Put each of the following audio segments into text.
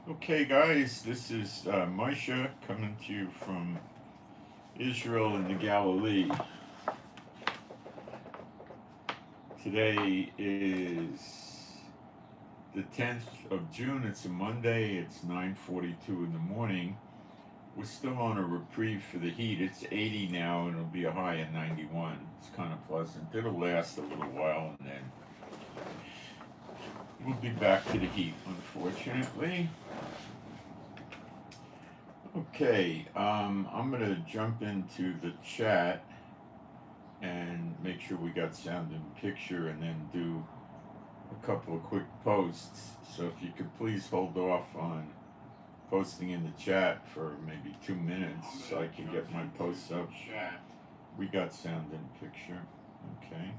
Okay, guys, this is Moshe coming to you from Israel in the Galilee. Today is the 10th of June. It's a Monday. It's 9:42 in the morning. We're still on a reprieve for the heat. It's 80 now, and it'll be a high of 91. It's kind of pleasant. It'll last a little while, and then we'll be back to the heat, unfortunately. Okay, I'm gonna jump into the chat and make sure we got sound and picture, and then do a couple of quick posts. So if you could please hold off on posting in the chat for maybe 2 minutes so I can get my posts up. We got sound and picture. Okay.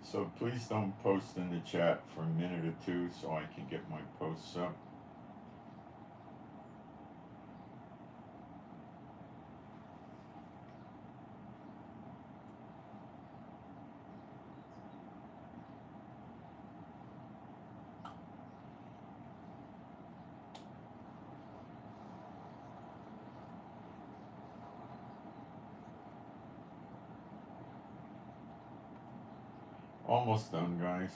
So please don't post in the chat for a minute or two so I can get my posts up. Almost done, guys.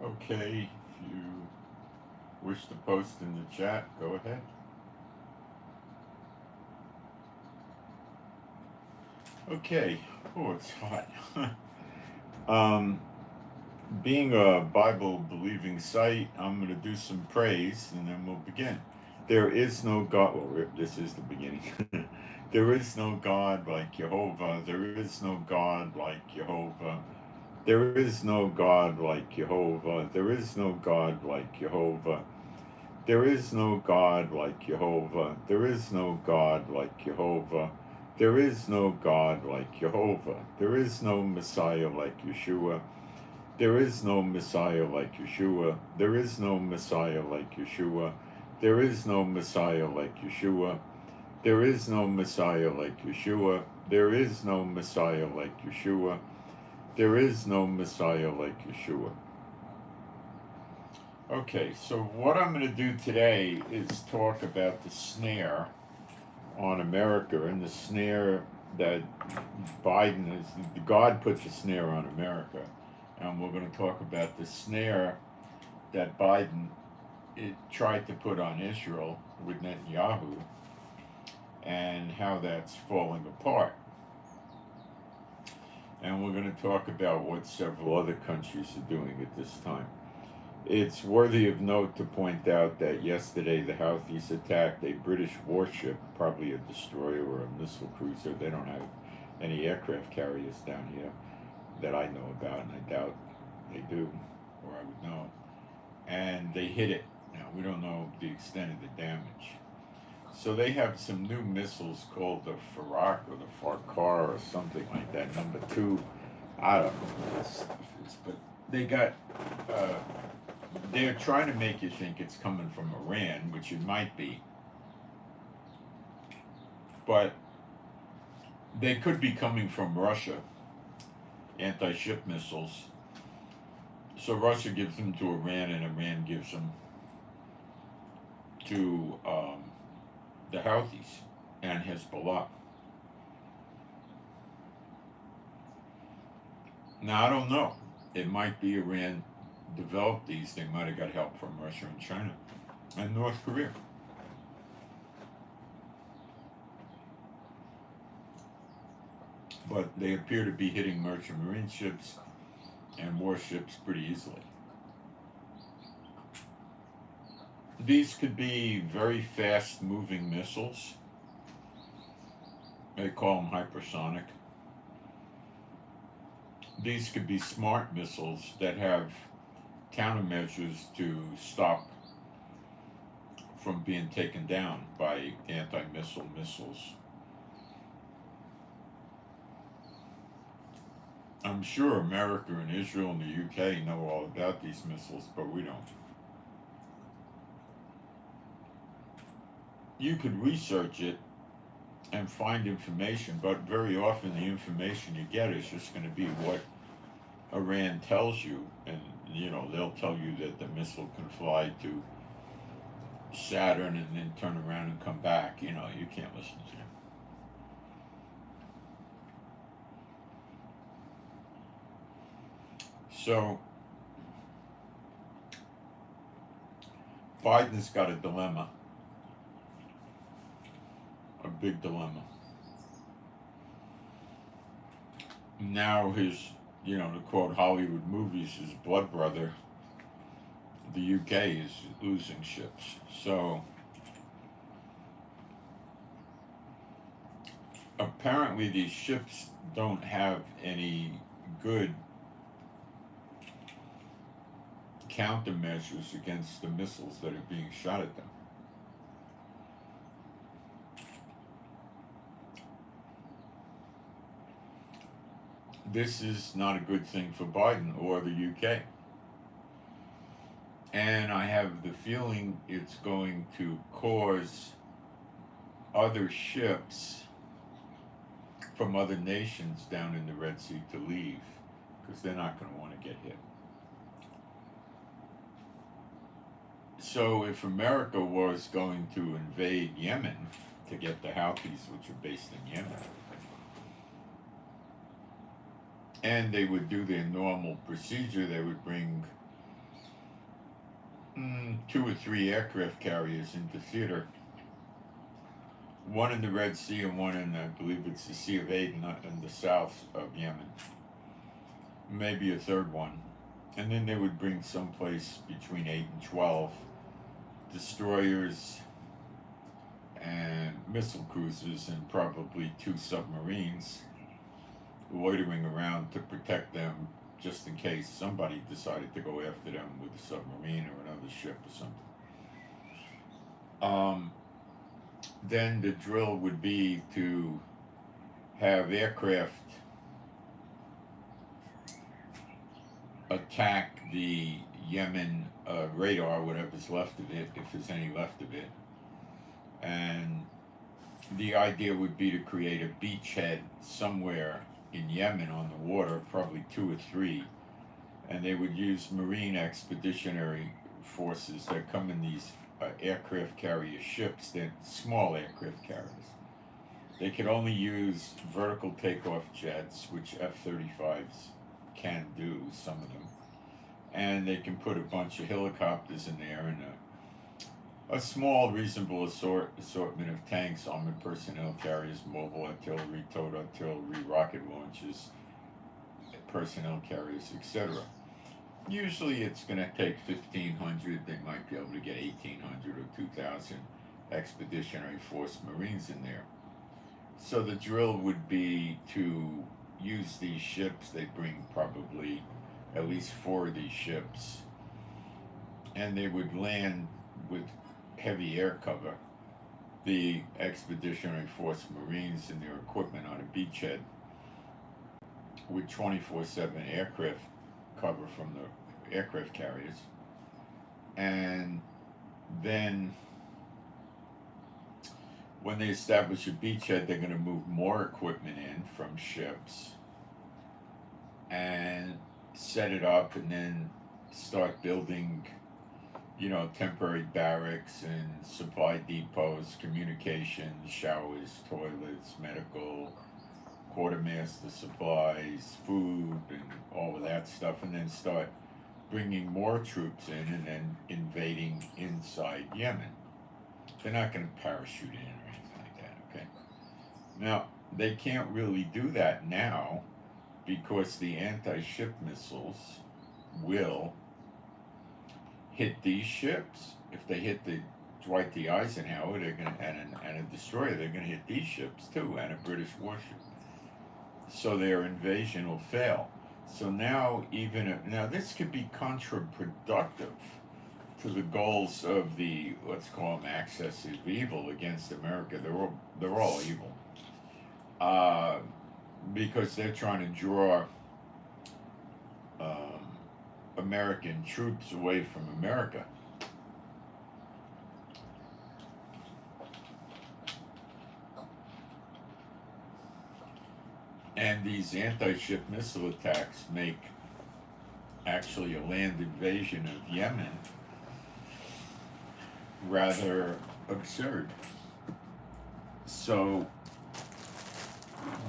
Okay, if you wish to post in the chat, go ahead. Okay. Oh, it's hot. um, Being a Bible believing site, I'm going to do some praise and then we'll begin. There is no God. Well, this is the beginning. There is no God like Jehovah. There is no God like Jehovah. There is no God like Jehovah. There is no God like Jehovah. There is no God like Jehovah. There is no God like Jehovah. There is no God like Jehovah. There is no Messiah like Yeshua. There is no Messiah like Yeshua. There is no Messiah like Yeshua. There is no Messiah like Yeshua. There is no Messiah like Yeshua. There is no Messiah like Yeshua. There is no Messiah like Yeshua. Okay, so what I'm going to do today is talk about the snare on America, and the snare that Biden is, God put the snare on America. And we're going to talk about the snare that Biden tried to put on Israel with Netanyahu, and how that's falling apart. And we're going to talk about what several other countries are doing at this time. It's worthy of note to point out that yesterday the Houthis attacked a British warship, probably a destroyer or a missile cruiser. They don't have any aircraft carriers down here that I know about, and I doubt they do, or I would know. And they hit it. Now, we don't know the extent of the damage. So they have some new missiles called the Farak or the Farkar or something like that, number two. I don't know what this stuff is, but they got uh, they're trying to make you think it's coming from Iran, which it might be, but they could be coming from Russia, anti-ship missiles. So Russia gives them to Iran, and Iran gives them to the Houthis and Hezbollah. Now I don't know. It might be Iran developed these. They might have got help from Russia and China and North Korea. But they appear to be hitting merchant marine ships and warships pretty easily. These could be very fast moving missiles. They call them hypersonic. These could be smart missiles that have countermeasures to stop from being taken down by anti-missile missiles. I'm sure America and Israel and the UK know all about these missiles, but we don't. You could research it and find information, but very often the information you get is just going to be what Iran tells you, and they'll tell you that the missile can fly to Saturn and then turn around and come back. You can't listen to them. So Biden's got a dilemma, a big dilemma. Now his, to quote Hollywood movies, his blood brother, the UK, is losing ships. So apparently these ships don't have any good countermeasures against the missiles that are being shot at them. This is not a good thing for Biden or the UK. And I have the feeling it's going to cause other ships from other nations down in the Red Sea to leave, because they're not going to want to get hit. So if America was going to invade Yemen to get the Houthis, which are based in Yemen, and they would do their normal procedure, they would bring 2 or 3 aircraft carriers into theater, one in the Red Sea and one in, I believe it's the Sea of Aden in the south of Yemen, maybe a third one, and then they would bring someplace between 8 and 12 destroyers and missile cruisers and probably 2 submarines loitering around to protect them, just in case somebody decided to go after them with a submarine or another ship or something. Then the drill would be to have aircraft attack the Yemen radar, whatever's left of it, if there's any left of it. And the idea would be to create a beachhead somewhere in Yemen on the water, probably 2 or 3, and they would use Marine Expeditionary Forces that come in these aircraft carrier ships. They're small aircraft carriers. They could only use vertical takeoff jets, which F-35s can do, some of them, and they can put a bunch of helicopters in there and a small, reasonable assortment of tanks, armored personnel carriers, mobile artillery, towed artillery, rocket launchers, personnel carriers, etc. Usually it's going to take 1,500. They might be able to get 1,800 or 2,000 Expeditionary Force Marines in there. So the drill would be to use these ships. They bring probably at least 4 of these ships, and they would land with heavy air cover the Expeditionary Force Marines and their equipment on a beachhead with 24/7 aircraft cover from the aircraft carriers. And then when they establish a beachhead, they're going to move more equipment in from ships and set it up, and then start building temporary barracks and supply depots, communications, showers, toilets, medical, quartermaster supplies, food, and all of that stuff, and then start bringing more troops in and then invading inside Yemen. They're not going to parachute in or anything like that, okay? Now, they can't really do that now because the anti-ship missiles will hit these ships. If they hit the Dwight D. Eisenhower, they're going to, and a destroyer, they're going to hit these ships too, and a British warship. So their invasion will fail. So now, now this could be counterproductive to the goals of the, let's call them axis of evil against America. They're all evil, uh, because they're trying to draw um, American troops away from America. And these anti-ship missile attacks make actually a land invasion of Yemen rather absurd. So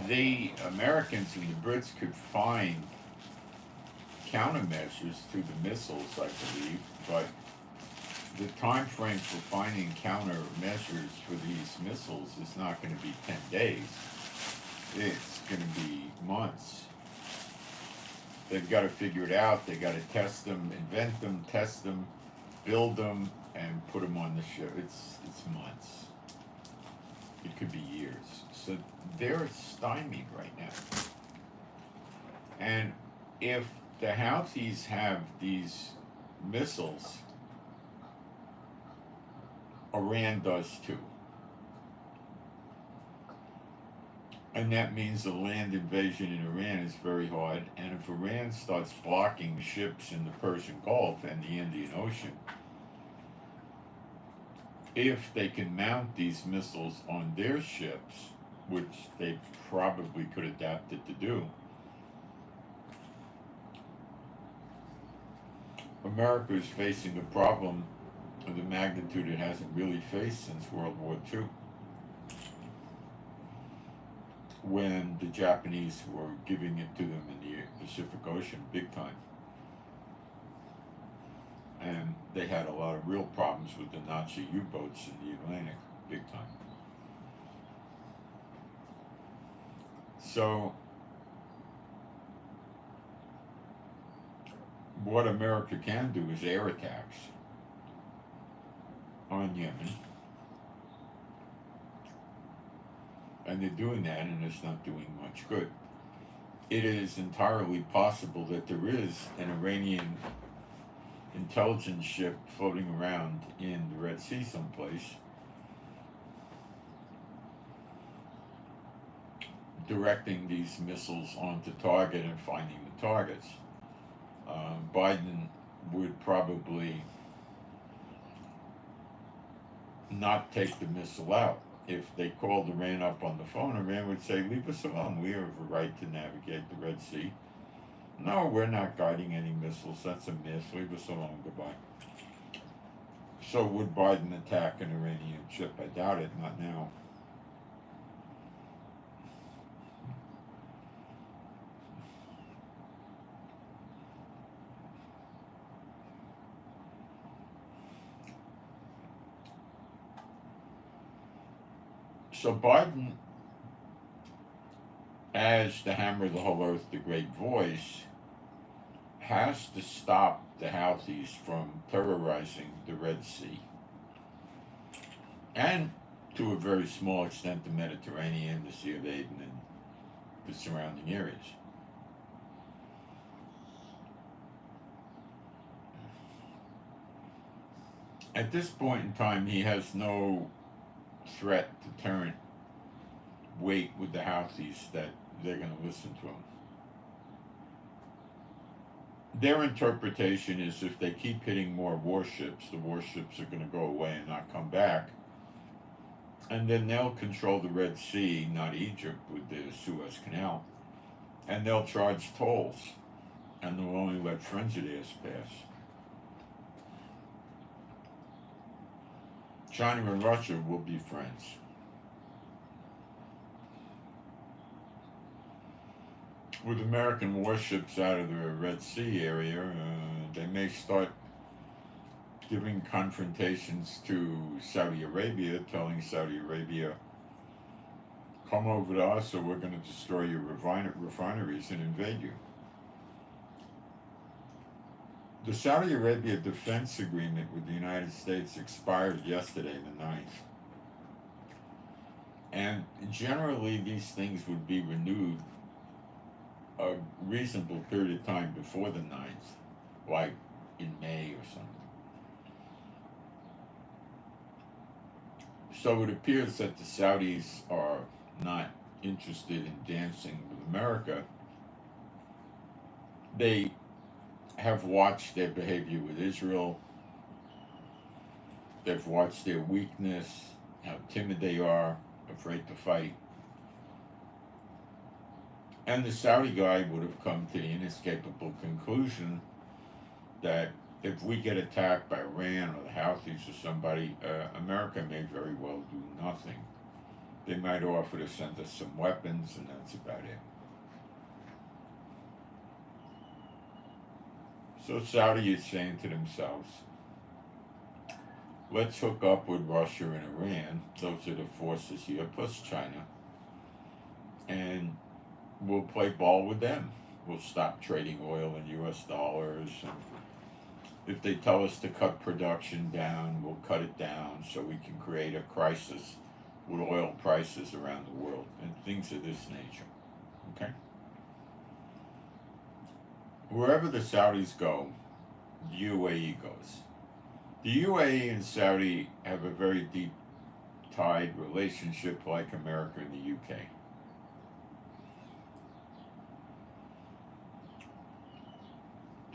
the Americans and the Brits could find countermeasures to the missiles, I believe, but the time frame for finding countermeasures for these missiles is not going to be 10 days. It's going to be months. They've got to figure it out. They've got to test them, invent them, test them, build them, and put them on the ship. It's months. It could be years. So they're stymied right now. And if the Houthis have these missiles, Iran does too. And that means the land invasion in Iran is very hard. And if Iran starts blocking ships in the Persian Gulf and the Indian Ocean, if they can mount these missiles on their ships, which they probably could adapt it to do, America is facing a problem of the magnitude it hasn't really faced since World War II, when the Japanese were giving it to them in the Pacific Ocean big time. And they had a lot of real problems with the Nazi U-boats in the Atlantic, big time. So, what America can do is air attacks on Yemen. And they're doing that, and it's not doing much good. It is entirely possible that there is an Iranian intelligence ship floating around in the Red Sea someplace, directing these missiles onto target and finding the targets. Biden would probably not take the missile out. If they called Iran up on the phone, Iran would say, leave us alone. We have a right to navigate the Red Sea. No, we're not guiding any missiles. That's a myth. Leave us alone. Goodbye. So would Biden attack an Iranian ship? I doubt it. Not now. So Biden, as the hammer of the whole earth, the great voice, has to stop the Houthis from terrorizing the Red Sea, and to a very small extent the Mediterranean, the Sea of Aden, and the surrounding areas. At this point in time, he has no threat, deterrent weight with the Houthis that they're going to listen to him. Their interpretation is if they keep hitting more warships, the warships are going to go away and not come back. And then they'll control the Red Sea, not Egypt, with the Suez Canal. And they'll charge tolls. And they'll only let friends of theirs pass. China and Russia will be friends. With American warships out of the Red Sea area, they may start giving confrontations to Saudi Arabia, telling Saudi Arabia, come over to us or we're going to destroy your refineries and invade you. The Saudi Arabia defense agreement with the United States expired yesterday, the 9th. And generally these things would be renewed a reasonable period of time before the 9th, like in May or something. So it appears that the Saudis are not interested in dancing with America. They have watched their behavior with Israel. They've watched their weakness, how timid they are, afraid to fight. And the Saudi guy would have come to the inescapable conclusion that if we get attacked by Iran or the Houthis or somebody, America may very well do nothing. They might offer to send us some weapons, and that's about it. So Saudi is saying to themselves, let's hook up with Russia and Iran. Those are the forces here, plus China. And we'll play ball with them. We'll stop trading oil in US dollars. And if they tell us to cut production down, we'll cut it down so we can create a crisis with oil prices around the world and things of this nature. Okay? Wherever the Saudis go, the UAE goes. The UAE and Saudi have a very deep tied relationship like America and the UK.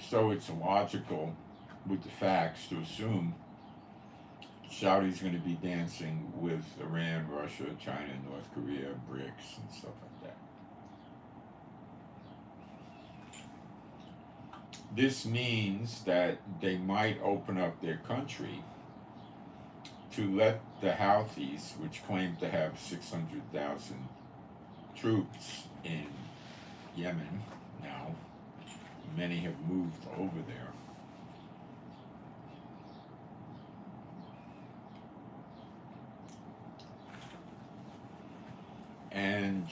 So it's logical with the facts to assume Saudi's going to be dancing with Iran, Russia, China, North Korea, BRICS, and stuff like that. This means that they might open up their country to let the Houthis, which claim to have 600,000 troops in Yemen now, many have moved over there, and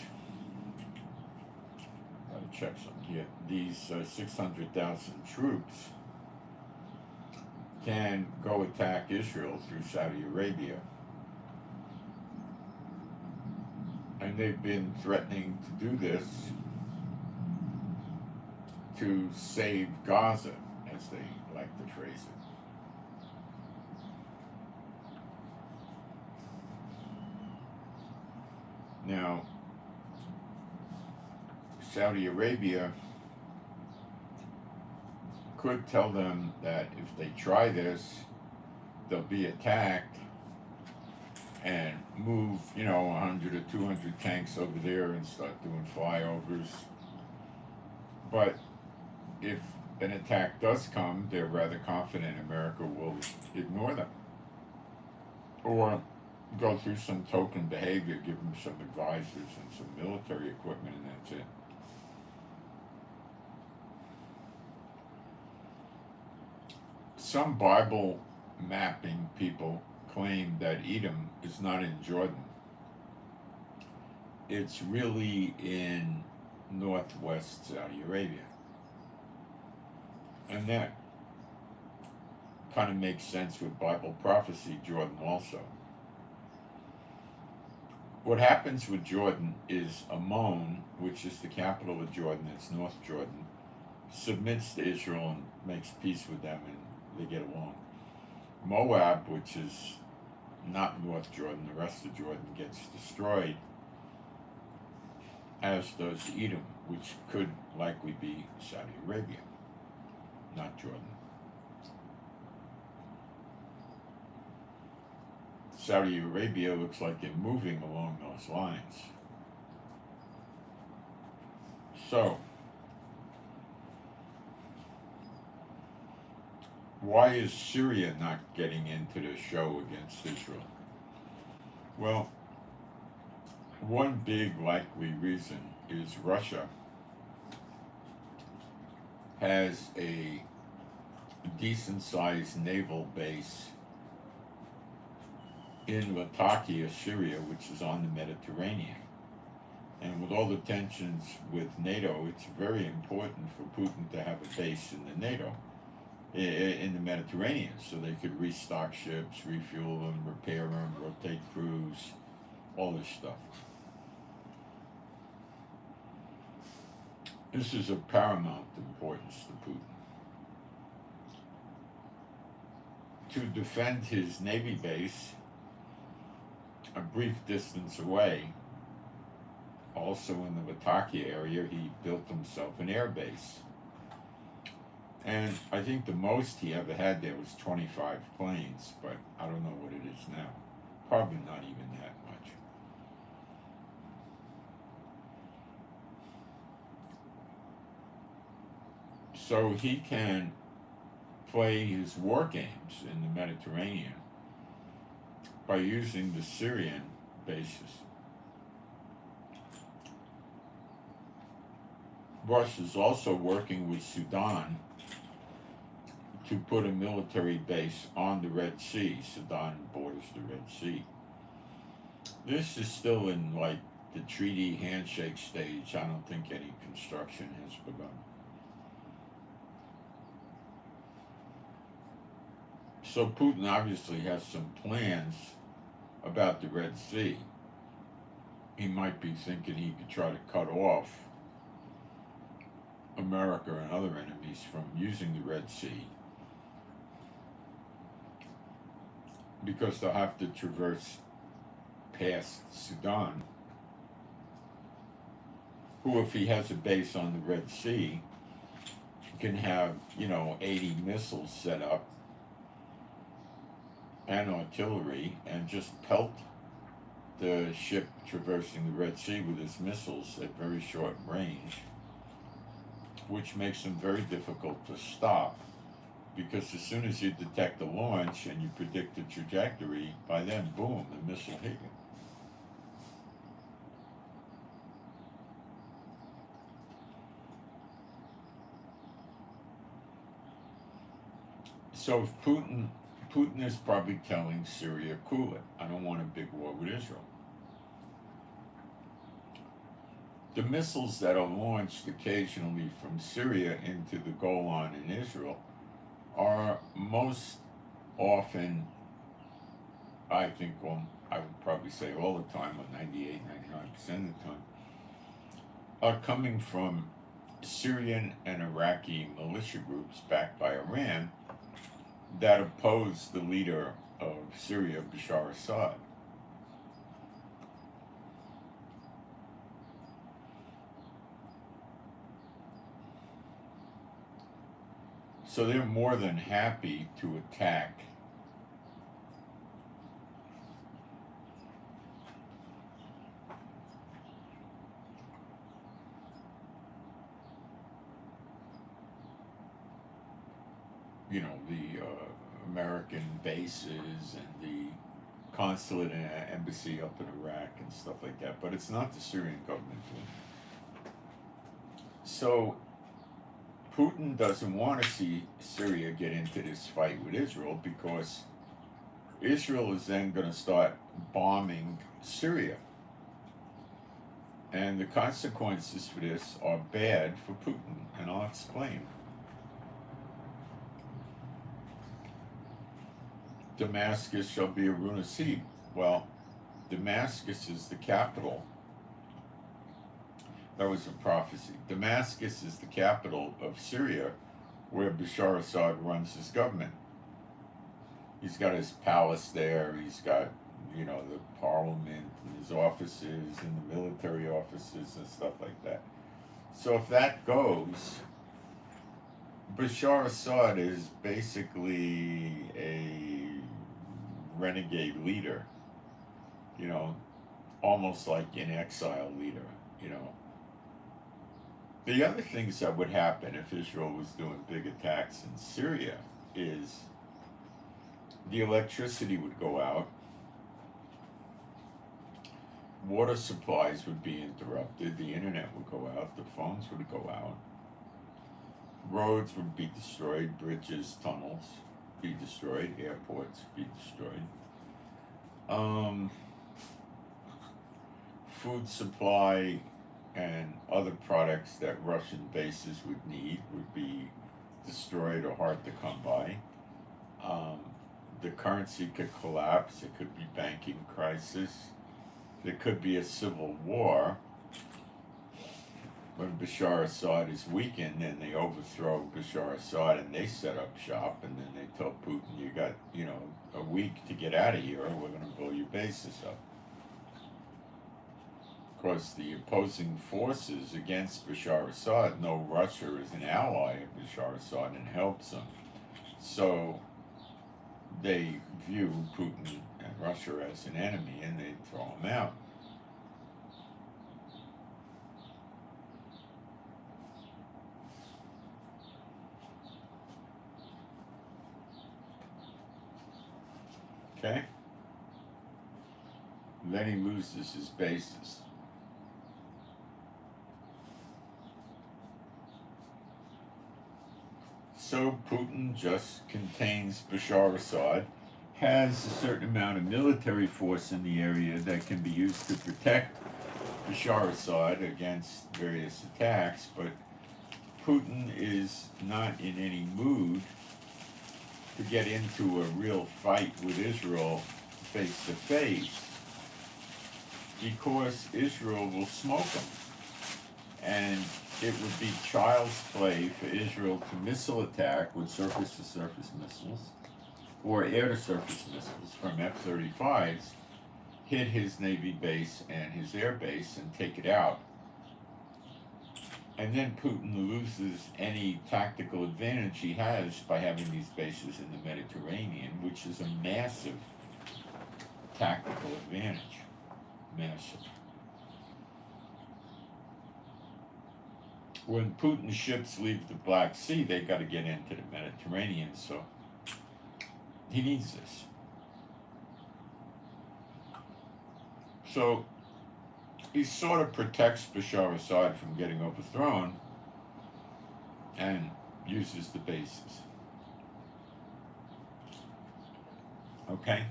gotta check something here. These 600,000 troops can go attack Israel through Saudi Arabia. And they've been threatening to do this to save Gaza, as they like to phrase it. Now, Saudi Arabia could tell them that if they try this, they'll be attacked and move, 100 or 200 tanks over there and start doing flyovers. But if an attack does come, they're rather confident America will ignore them. Or go through some token behavior, give them some advisors and some military equipment, and that's it. Some Bible mapping people claim that Edom is not in Jordan. It's really in northwest Saudi Arabia. And that kind of makes sense with Bible prophecy, Jordan also. What happens with Jordan is Ammon, which is the capital of Jordan, it's North Jordan, submits to Israel and makes peace with them, and they get along. Moab, which is not North Jordan, the rest of Jordan gets destroyed, as does Edom, which could likely be Saudi Arabia, not Jordan. Saudi Arabia looks like they're moving along those lines. So, why is Syria not getting into the show against Israel? Well, one big likely reason is Russia has a decent-sized naval base in Latakia, Syria, which is on the Mediterranean. And with all the tensions with NATO, it's very important for Putin to have a base in the NATO, in the Mediterranean, so they could restock ships, refuel them, repair them, rotate crews, all this stuff. This is of paramount importance to Putin. To defend his Navy base, a brief distance away, also in the Latakia area, he built himself an air base. And I think the most he ever had there was 25 planes, but I don't know what it is now. Probably not even that much. So he can play his war games in the Mediterranean by using the Syrian bases. Russia's also working with Sudan to put a military base on the Red Sea. Sudan borders the Red Sea. This is still in like the treaty handshake stage. I don't think any construction has begun. So Putin obviously has some plans about the Red Sea. He might be thinking he could try to cut off America and other enemies from using the Red Sea, because they'll have to traverse past Sudan, who, if he has a base on the Red Sea, can have, 80 missiles set up and artillery and just pelt the ship traversing the Red Sea with his missiles at very short range, which makes them very difficult to stop, because as soon as you detect the launch and you predict the trajectory, by then, boom, the missile hit you. So if Putin is probably telling Syria, cool it, I don't want a big war with Israel. The missiles that are launched occasionally from Syria into the Golan in Israel are most often, I think, I would probably say all the time, or 98, 99% of the time, are coming from Syrian and Iraqi militia groups backed by Iran that oppose the leader of Syria, Bashar Assad. So they're more than happy to attack the American bases and the consulate and embassy up in Iraq and stuff like that, but it's not the Syrian government doing it. So Putin doesn't want to see Syria get into this fight with Israel, because Israel is then going to start bombing Syria. And the consequences for this are bad for Putin, and I'll explain. Damascus shall be a ruin of sea. Well, Damascus is the capital. That was a prophecy. Damascus is the capital of Syria, where Bashar Assad runs his government. He's got his palace there, he's got, the parliament, and his offices, and the military offices, and stuff like that. So if that goes, Bashar Assad is basically a renegade leader, almost like an exile leader, The other things that would happen if Israel was doing big attacks in Syria is the electricity would go out, water supplies would be interrupted, the internet would go out, the phones would go out, roads would be destroyed, bridges, tunnels be destroyed, airports be destroyed. Food supply and other products that Russian bases would need would be destroyed or hard to come by. The currency could collapse, it could be banking crisis, there could be a civil war. When Bashar Assad is weakened, and they overthrow Bashar Assad and they set up shop, and then they tell Putin, you got, a week to get out of here, or we're going to blow your bases up. because the opposing forces against Bashar Assad know Russia is an ally of Bashar Assad and helps him. So they view Putin and Russia as an enemy and they throw him out. Okay? Then he loses his bases. So Putin just contains Bashar Assad, has a certain amount of military force in the area that can be used to protect Bashar Assad against various attacks, but Putin is not in any mood to get into a real fight with Israel face to face, because Israel will smoke him. And it would be child's play for Israel to missile attack with surface-to-surface missiles or air-to-surface missiles from F-35s, hit his Navy base and his air base and take it out. And then Putin loses any tactical advantage he has by having these bases in the Mediterranean, which is a massive tactical advantage. Massive. When Putin's ships leave the Black Sea, they got to get into the Mediterranean, so he needs this. So he sort of protects Bashar Assad from getting overthrown and uses the bases. Okay?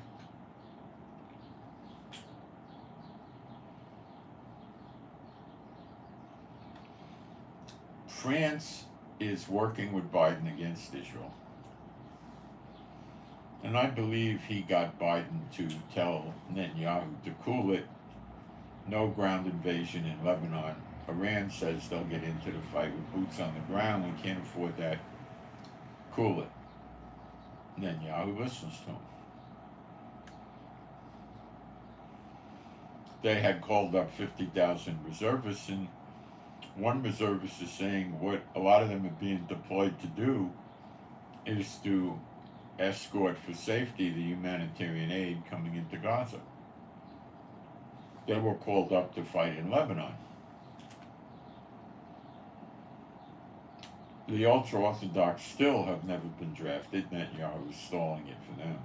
France is working with Biden against Israel. And I believe he got Biden to tell Netanyahu to cool it. No ground invasion in Lebanon. Iran says they'll get into the fight with boots on the ground. We can't afford that. Cool it. Netanyahu listens to him. They had called up 50,000 reservists, and one reservist is saying what a lot of them are being deployed to do is to escort for safety the humanitarian aid coming into Gaza. They were called up to fight in Lebanon. The ultra-Orthodox still have never been drafted. Netanyahu is stalling it for them.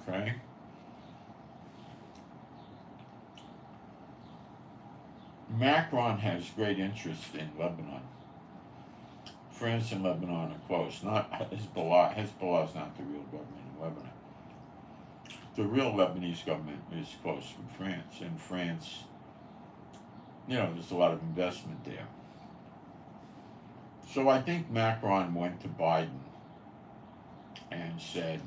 Okay? Macron has great interest in Lebanon. France and Lebanon are close, not Hezbollah. Hezbollah is not the real government in Lebanon. The real Lebanese government is close with France, and France, there's a lot of investment there. So I think Macron went to Biden and said,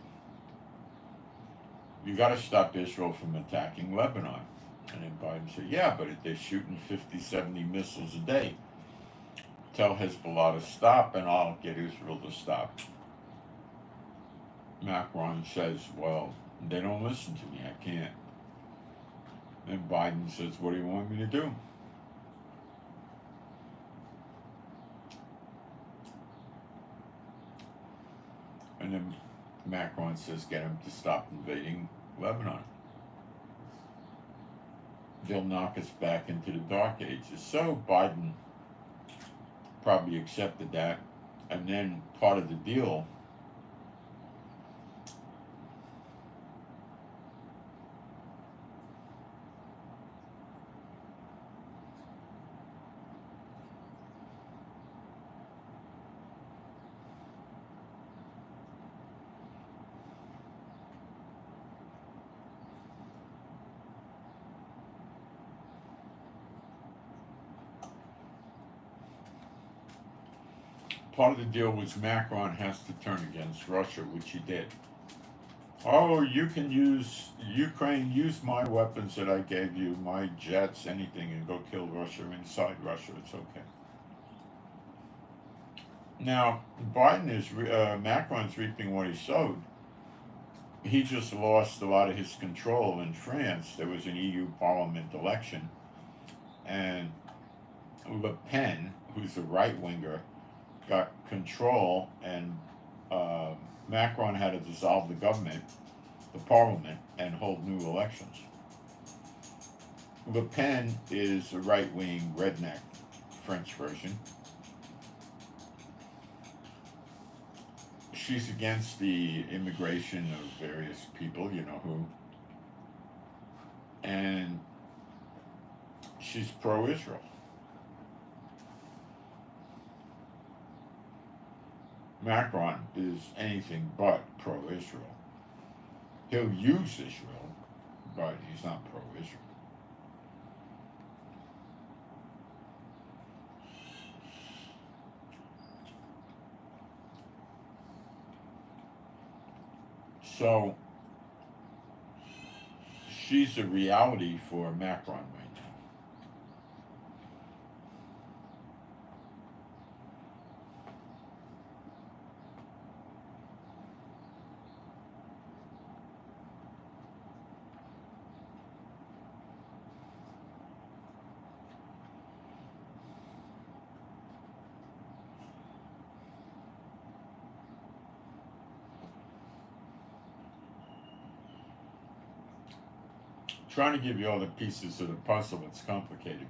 you got to stop Israel from attacking Lebanon. And then Biden said, yeah, but if they're shooting 50, 70 missiles a day, tell Hezbollah to stop and I'll get Israel to stop. Macron says, well, they don't listen to me, I can't. Then Biden says, what do you want me to do? And then Macron says, get him to stop invading Lebanon. They'll knock us back into the dark ages. So Biden probably accepted that. And then part of the deal was Macron has to turn against Russia, which he did. Oh, you can use Ukraine, use my weapons that I gave you, my jets, anything, and go kill Russia inside Russia. It's okay. Now, Macron's reaping what he sowed. He just lost a lot of his control in France. There was an EU Parliament election, and Le Pen, who's a right winger, got control, and uh, Macron had to dissolve the government, the parliament, and hold new elections. Le Pen is a right wing redneck French version. She's against the immigration of various people, you know who, and she's pro Israel. Macron is anything but pro Israel. He'll use Israel, but he's not pro Israel. So she's a reality for Macron right now. Trying to give you all the pieces of the puzzle, it's complicated.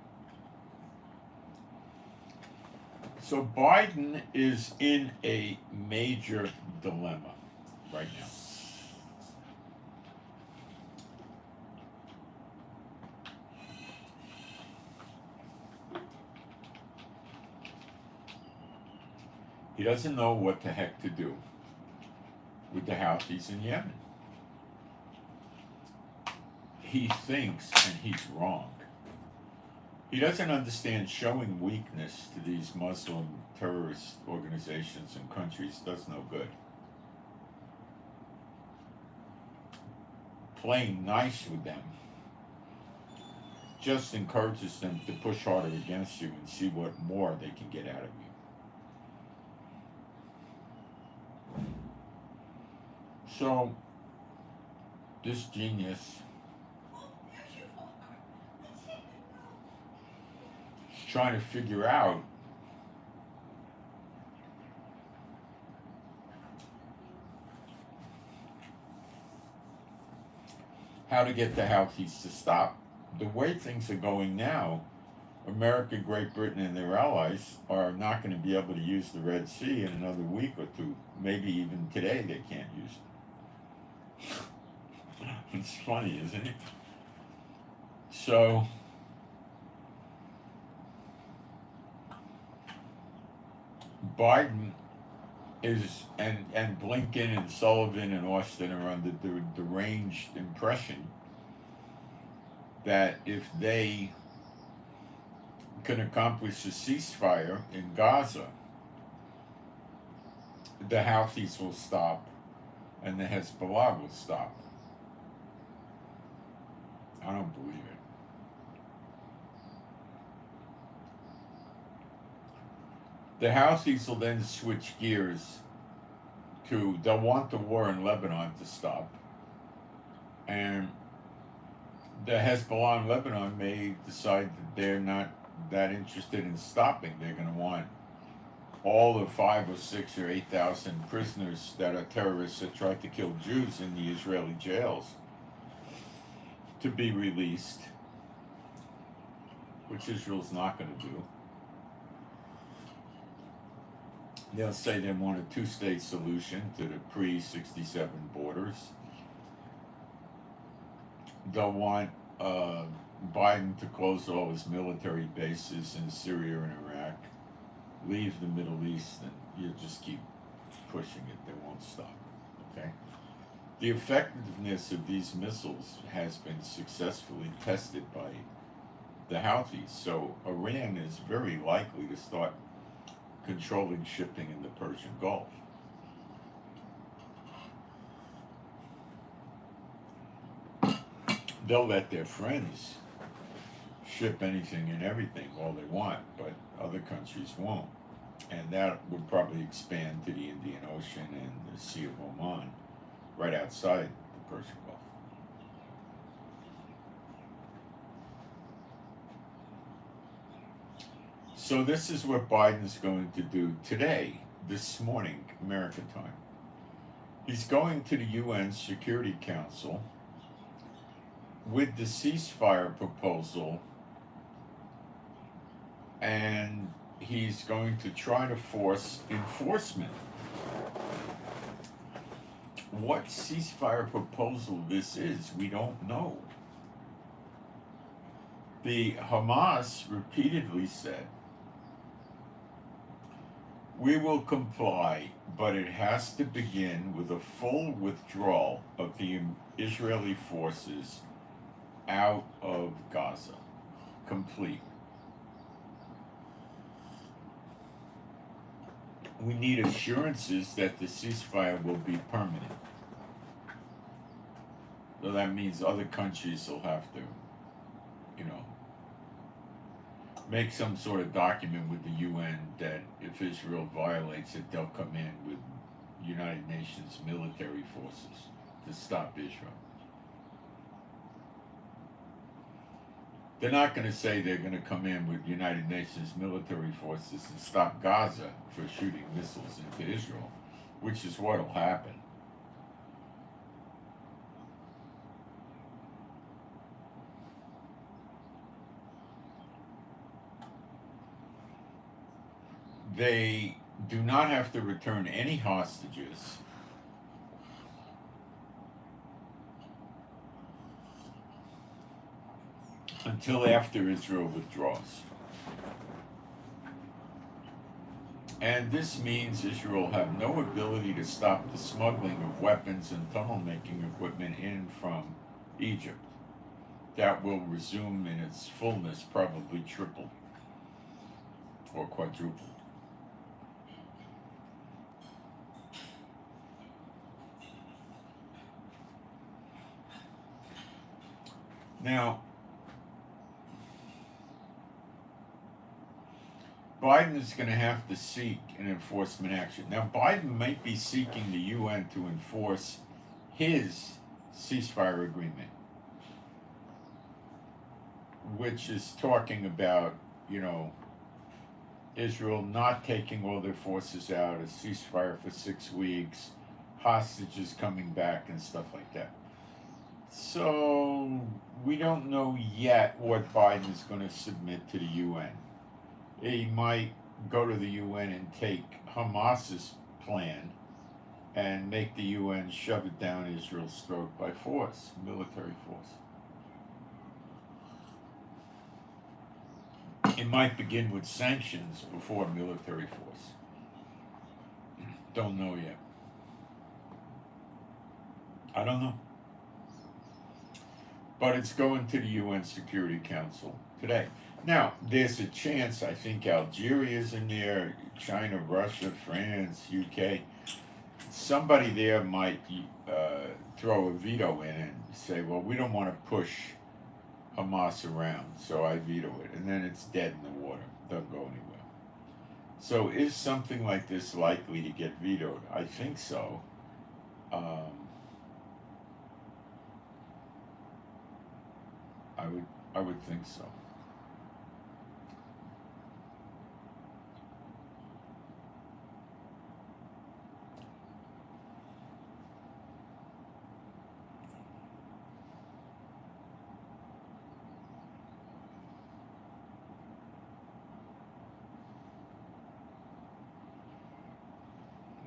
So Biden is in a major dilemma right now. He doesn't know what the heck to do with the Houthis in Yemen. He thinks, and he's wrong, he doesn't understand showing weakness to these Muslim terrorist organizations and countries does no good. Playing nice with them just encourages them to push harder against you and see what more they can get out of you. So, this genius is trying to figure out how to get the Houthis to stop. The way things are going now, America, Great Britain, and their allies are not going to be able to use the Red Sea in another week or two. Maybe even today they can't use it. It's funny, isn't it? So, Biden is, and Blinken and Sullivan and Austin are under the deranged impression that if they can accomplish a ceasefire in Gaza, the Houthis will stop and the Hezbollah will stop. I don't believe it. The Houthis will then switch gears to, they'll want the war in Lebanon to stop. And the Hezbollah in Lebanon may decide that they're not that interested in stopping. They're going to want all the 5 or 6 or 8,000 prisoners that are terrorists that tried to kill Jews in the Israeli jails to be released, which Israel's not going to do. They'll say they want a two-state solution to the pre-67 borders. They'll want Biden to close all his military bases in Syria and Iraq, leave the Middle East, and you just keep pushing it. They won't stop. Okay? The effectiveness of these missiles has been successfully tested by the Houthis, so Iran is very likely to start controlling shipping in the Persian Gulf. They'll let their friends ship anything and everything all they want, but other countries won't. And that would probably expand to the Indian Ocean and the Sea of Oman, right outside the Persian Gulf. So this is what Biden's going to do today, this morning, American time. He's going to the UN Security Council with the ceasefire proposal, and he's going to try to force enforcement. What ceasefire proposal this is, we don't know. The Hamas repeatedly said, we will comply, but it has to begin with a full withdrawal of the Israeli forces out of Gaza. Complete. We need assurances that the ceasefire will be permanent. So that means other countries will have to, make some sort of document with the UN that if Israel violates it, they'll come in with United Nations military forces to stop Israel. They're not going to say they're going to come in with United Nations military forces and stop Gaza for shooting missiles into Israel, which is what will happen. They do not have to return any hostages until after Israel withdraws. And this means Israel will have no ability to stop the smuggling of weapons and tunnel-making equipment in from Egypt. That will resume in its fullness, probably triple or quadruple. Now, Biden is going to have to seek an enforcement action. Now, Biden might be seeking the UN to enforce his ceasefire agreement, which is talking about, Israel not taking all their forces out, a ceasefire for 6 weeks, hostages coming back, and stuff like that. So we don't know yet what Biden is going to submit to the UN. He might go to the UN and take Hamas's plan and make the UN shove it down Israel's throat by force, military force. It might begin with sanctions before military force. Don't know yet. I don't know. But it's going to the UN Security Council today. Now, there's a chance, I think Algeria's in there, China, Russia, France, UK. Somebody there might throw a veto in and say, well, we don't want to push Hamas around, so I veto it. And then it's dead in the water. Doesn't go anywhere. So is something like this likely to get vetoed? I think so. I would think so.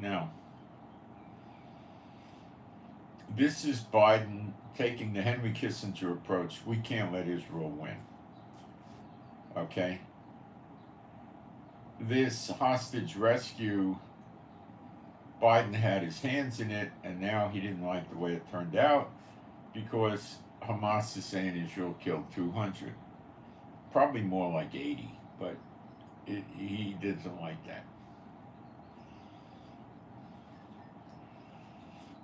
Now, this is Biden taking the Henry Kissinger approach. We can't let Israel win. Okay? This hostage rescue, Biden had his hands in it, and now he didn't like the way it turned out because Hamas is saying Israel killed 200. Probably more like 80, but he doesn't like that.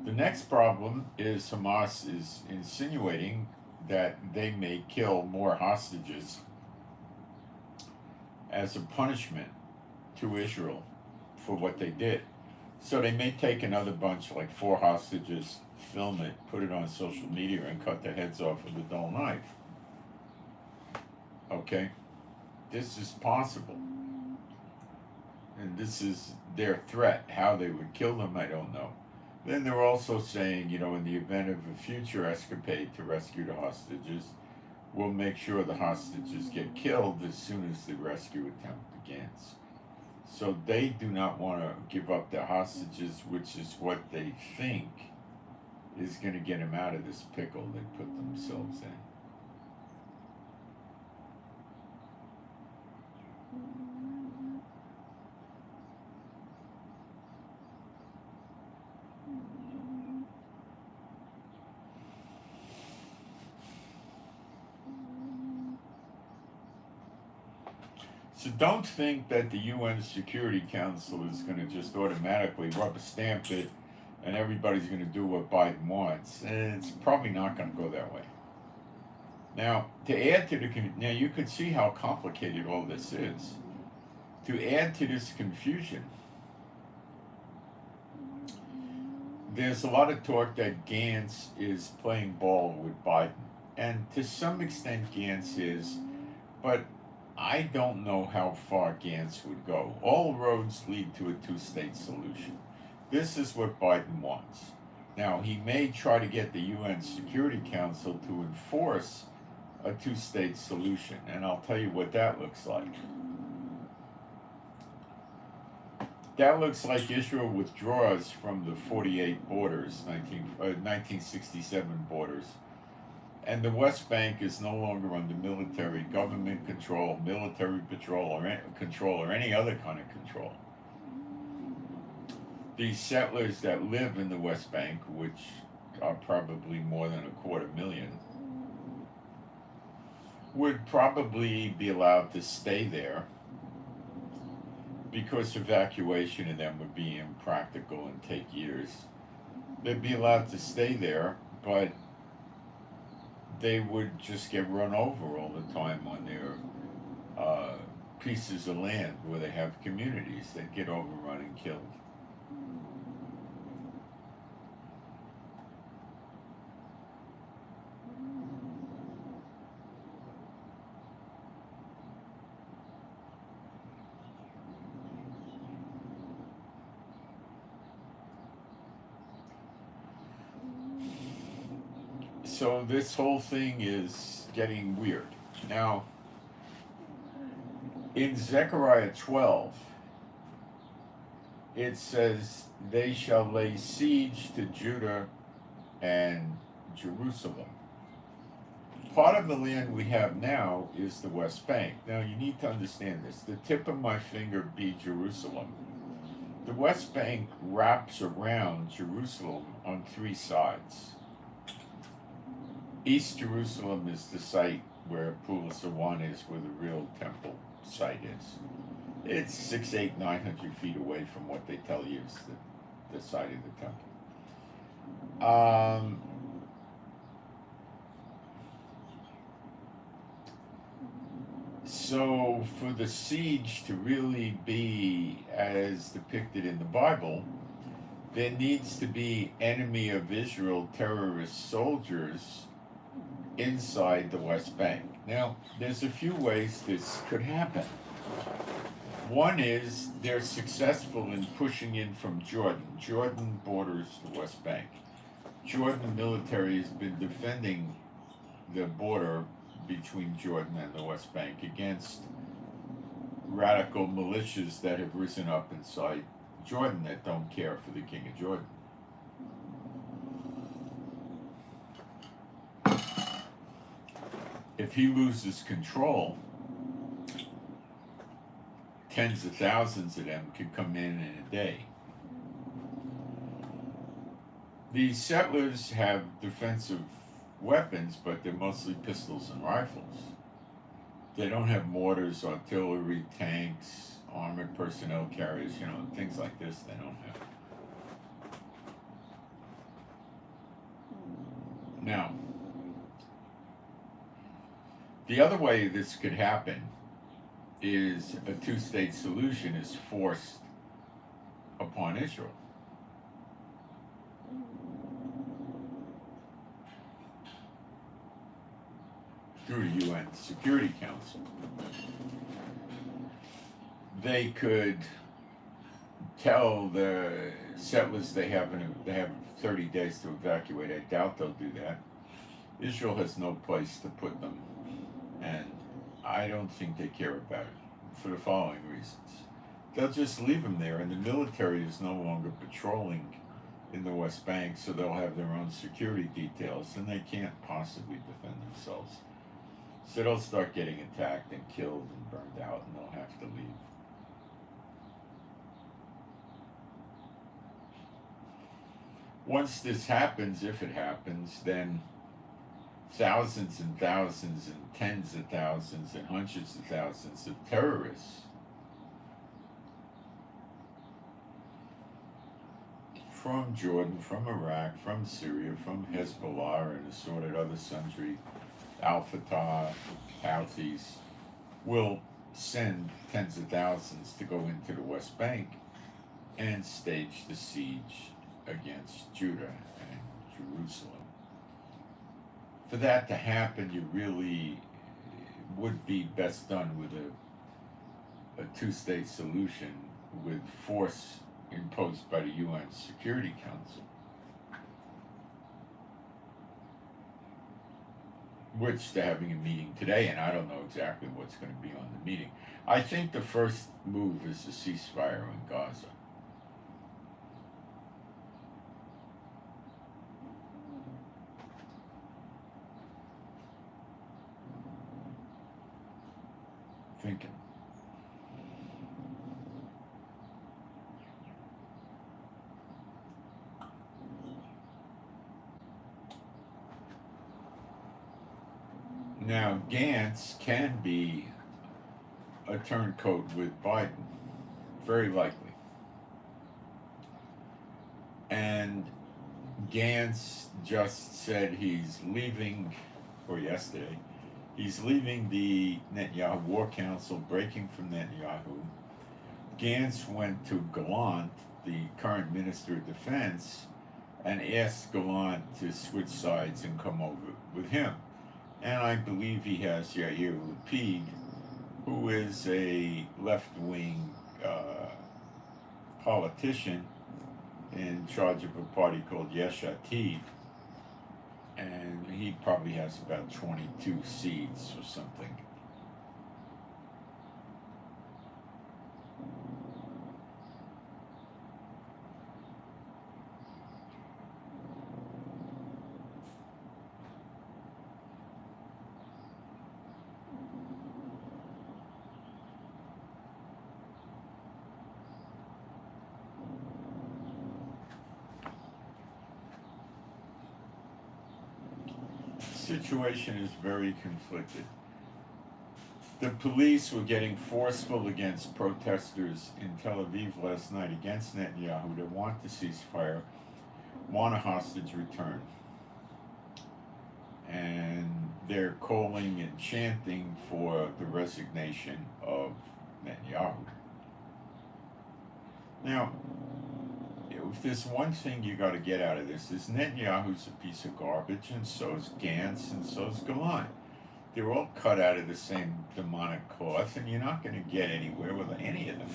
The next problem is Hamas is insinuating that they may kill more hostages as a punishment to Israel for what they did. So they may take another bunch, like 4 hostages, film it, put it on social media, and cut their heads off with a dull knife. Okay? This is possible. And this is their threat. How they would kill them, I don't know. Then they're also saying, in the event of a future escapade to rescue the hostages, we'll make sure the hostages get killed as soon as the rescue attempt begins. So they do not want to give up their hostages, which is what they think is going to get them out of this pickle they put themselves in. So don't think that the UN Security Council is going to just automatically rubber stamp it and everybody's going to do what Biden wants. It's probably not going to go that way. Now, to add to now you can see how complicated all this is. To add to this confusion, there's a lot of talk that Gantz is playing ball with Biden. And to some extent Gantz is, but I don't know how far Gantz would go. All roads lead to a 2-state solution. This is what Biden wants. Now, he may try to get the UN Security Council to enforce a 2-state solution, and I'll tell you what that looks like. That looks like Israel withdraws from the 48 borders, 1967 borders, and the West Bank is no longer under military government control, military patrol, or any other kind of control. These settlers that live in the West Bank, which are probably more than 250,000, would probably be allowed to stay there because evacuation of them would be impractical and take years. They'd be allowed to stay there, but they would just get run over all the time on their pieces of land where they have communities. They'd get overrun and killed. So this whole thing is getting weird. Now, in Zechariah 12, it says, they shall lay siege to Judah and Jerusalem. Part of the land we have now is the West Bank. Now, you need to understand this. The tip of my finger be Jerusalem. The West Bank wraps around Jerusalem on 3 sides. East Jerusalem is the site where Pulisa 1 is, where the real temple site is. It's 600, 800, 900 feet away from what they tell you is the site of the temple. So for the siege to really be as depicted in the Bible, there needs to be enemy of Israel terrorist soldiers inside the West Bank. Now, there's a few ways this could happen. One is they're successful in pushing in from Jordan. Jordan borders the West Bank. Jordan military has been defending the border between Jordan and the West Bank against radical militias that have risen up inside Jordan that don't care for the King of Jordan. If he loses control, tens of thousands of them could come in a day. These settlers have defensive weapons, but they're mostly pistols and rifles. They don't have mortars, artillery, tanks, armored personnel carriers, things like this they don't have. Now, the other way this could happen is a two-state solution is forced upon Israel. Through the UN Security Council. They could tell the settlers they have 30 days to evacuate. I doubt they'll do that. Israel has no place to put them, and I don't think they care about it for the following reasons. They'll just leave them there, and the military is no longer patrolling in the West Bank, so they'll have their own security details, and they can't possibly defend themselves. So they'll start getting attacked and killed and burned out, and they'll have to leave. Once this happens, if it happens, then thousands and thousands and tens of thousands and hundreds of thousands of terrorists from Jordan, from Iraq, from Syria, from Hezbollah, and assorted other sundry Al-Fatah, Houthis, will send tens of thousands to go into the West Bank and stage the siege against Judah and Jerusalem. For that to happen, you really would be best done with a two-state solution with force imposed by the UN Security Council, which they're having a meeting today, and I don't know exactly what's going to be on the meeting. I think the first move is the ceasefire in Gaza. Thinking. Now, Gantz can be a turncoat with Biden, very likely. And Gantz just said he's leaving, or yesterday, he's leaving the Netanyahu War Council, breaking from Netanyahu. Gantz went to Gallant, the current Minister of Defense, and asked Gallant to switch sides and come over with him. And I believe he has Yair Lapid, who is a left-wing politician in charge of a party called Yesh Atid, and he probably has about 22 seats or something. Situation is very conflicted. The police were getting forceful against protesters in Tel Aviv last night against Netanyahu that want the ceasefire, want a hostage return. And they're calling and chanting for the resignation of Netanyahu. Now, if there's one thing you got to get out of this, is Netanyahu's a piece of garbage, and so's Gantz, and so's Gallant. They're all cut out of the same demonic cloth, and you're not going to get anywhere with any of them.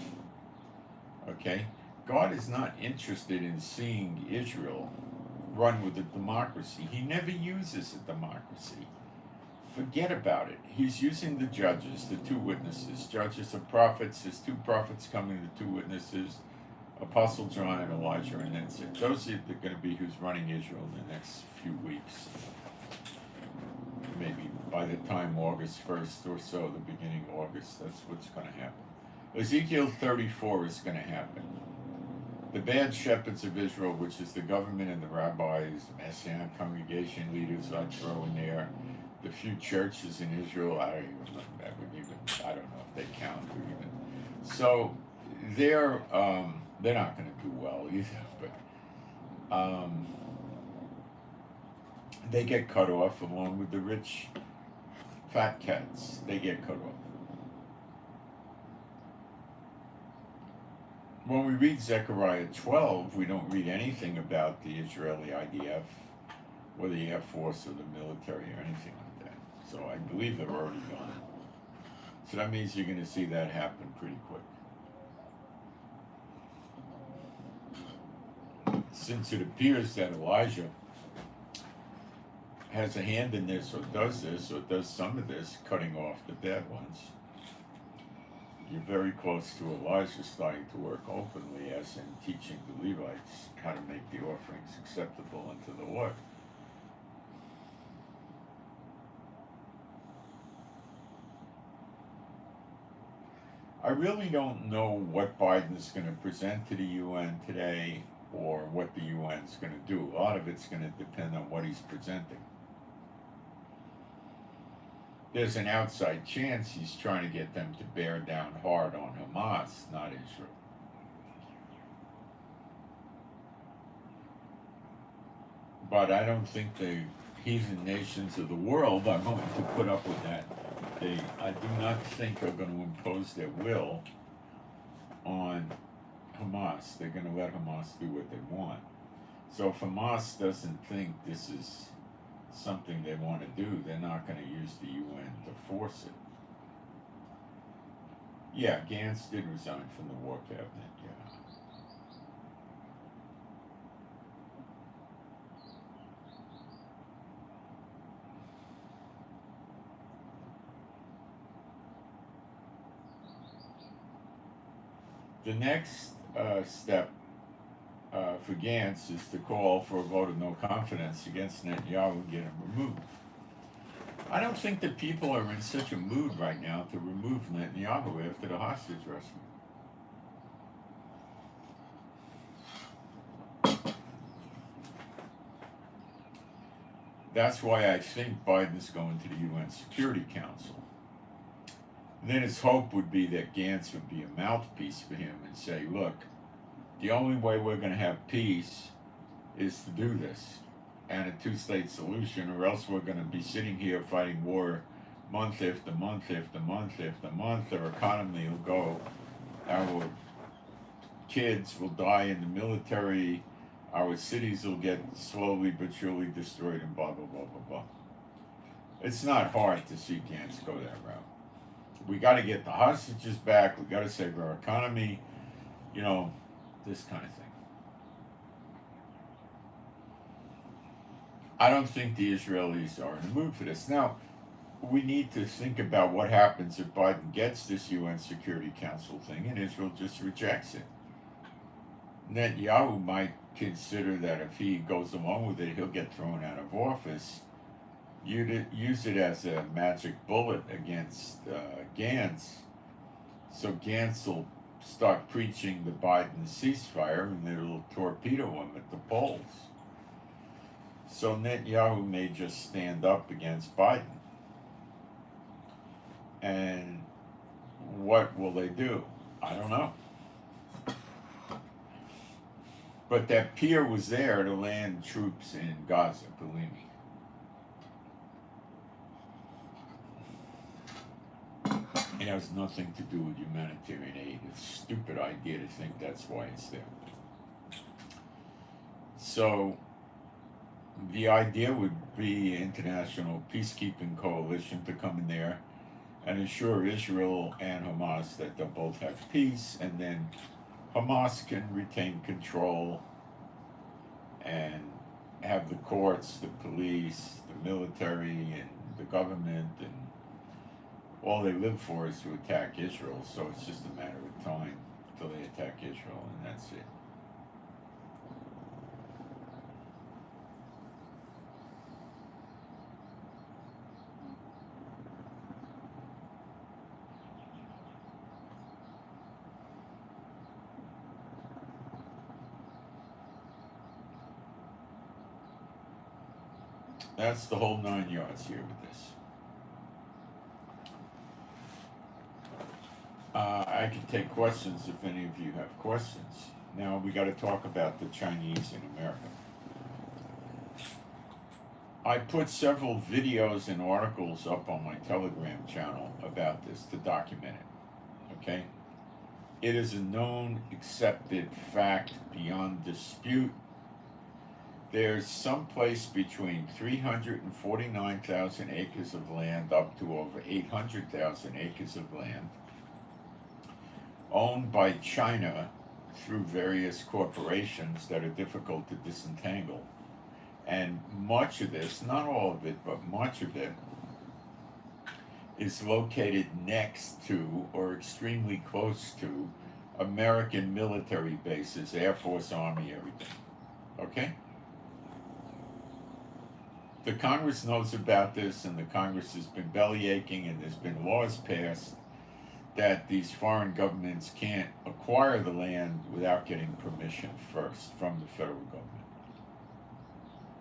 Okay? God is not interested in seeing Israel run with a democracy. He never uses a democracy. Forget about it. He's using the judges, the two witnesses. Judges are prophets. There's two prophets coming, the two witnesses. Apostle John and Elijah, and that's it. Those are going to be who's running Israel in the next few weeks. Maybe by the time August 1st or so, the beginning of August, that's what's going to happen. Ezekiel 34 is going to happen. The bad shepherds of Israel, which is the government and the rabbis, the Messianic congregation leaders I throw in there, the few churches in Israel, I don't know if they count or even. So they're not going to do well either, but they get cut off along with the rich fat cats. They get cut off. when we read Zechariah 12, we don't read anything about the Israeli IDF or the Air Force or the military or anything like that. So I believe they're already gone. So that means you're going to see that happen pretty quick. Since it appears that Elijah has a hand in this, or does some of this, cutting off the bad ones, you're very close to Elijah starting to work openly, as in teaching the Levites how to make the offerings acceptable unto the Lord. I really don't know what Biden's going to present to the UN today, or what the UN's going to do. A lot of it's going to depend on what he's presenting. There's an outside chance he's trying to get them to bear down hard on Hamas, not Israel. But I don't think the heathen nations of the world are going to put up with that. I do not think are going to impose their will on Hamas. They're going to let Hamas do what they want. So if Hamas doesn't think this is something they want to do, they're not going to use the UN to force it. Yeah, Gantz did resign from the War Cabinet, yeah. The next step for Gantz is to call for a vote of no confidence against Netanyahu and get him removed. I don't think that people are in such a mood right now to remove Netanyahu after the hostage rescue. That's why I think Biden's going to the UN Security Council. And then his hope would be that Gantz would be a mouthpiece for him and say, look, the only way we're going to have peace is to do this, and a two-state solution, or else we're going to be sitting here fighting war month after month after month after month. Our economy will go, our kids will die in the military, our cities will get slowly but surely destroyed, and blah, blah, blah, blah, blah. It's not hard to see Gantz go that route. We got to get the hostages back, we got to save our economy, this kind of thing. I don't think the Israelis are in the mood for this. Now, we need to think about what happens if Biden gets this UN Security Council thing and Israel just rejects it. Netanyahu might consider that if he goes along with it, he'll get thrown out of office. Use it as a magic bullet against Gantz. So Gantz will start preaching the Biden ceasefire, and it'll torpedo him at the polls. So Netanyahu may just stand up against Biden. And what will they do? I don't know. But that pier was there to land troops in Gaza, believe me. It has nothing to do with humanitarian aid. It's a stupid idea to think that's why it's there. So the idea would be international peacekeeping coalition to come in there and assure Israel and Hamas that they'll both have peace, and then Hamas can retain control and have the courts, the police, the military, and the government, and all they live for is to attack Israel. So it's just a matter of time until they attack Israel, and that's it. That's the whole 9 yards here with this. I can take questions if any of you have questions. Now we got to talk about the Chinese in America. I put several videos and articles up on my Telegram channel about this to document it. Okay? It is a known, accepted fact beyond dispute. There's someplace between 349,000 acres of land up to over 800,000 acres of land owned by China through various corporations that are difficult to disentangle. And much of this, not all of it, but much of it, is located next to or extremely close to American military bases, Air Force, Army, everything. Okay? The Congress knows about this, and the Congress has been bellyaching, and there's been laws passed that these foreign governments can't acquire the land without getting permission first from the federal government.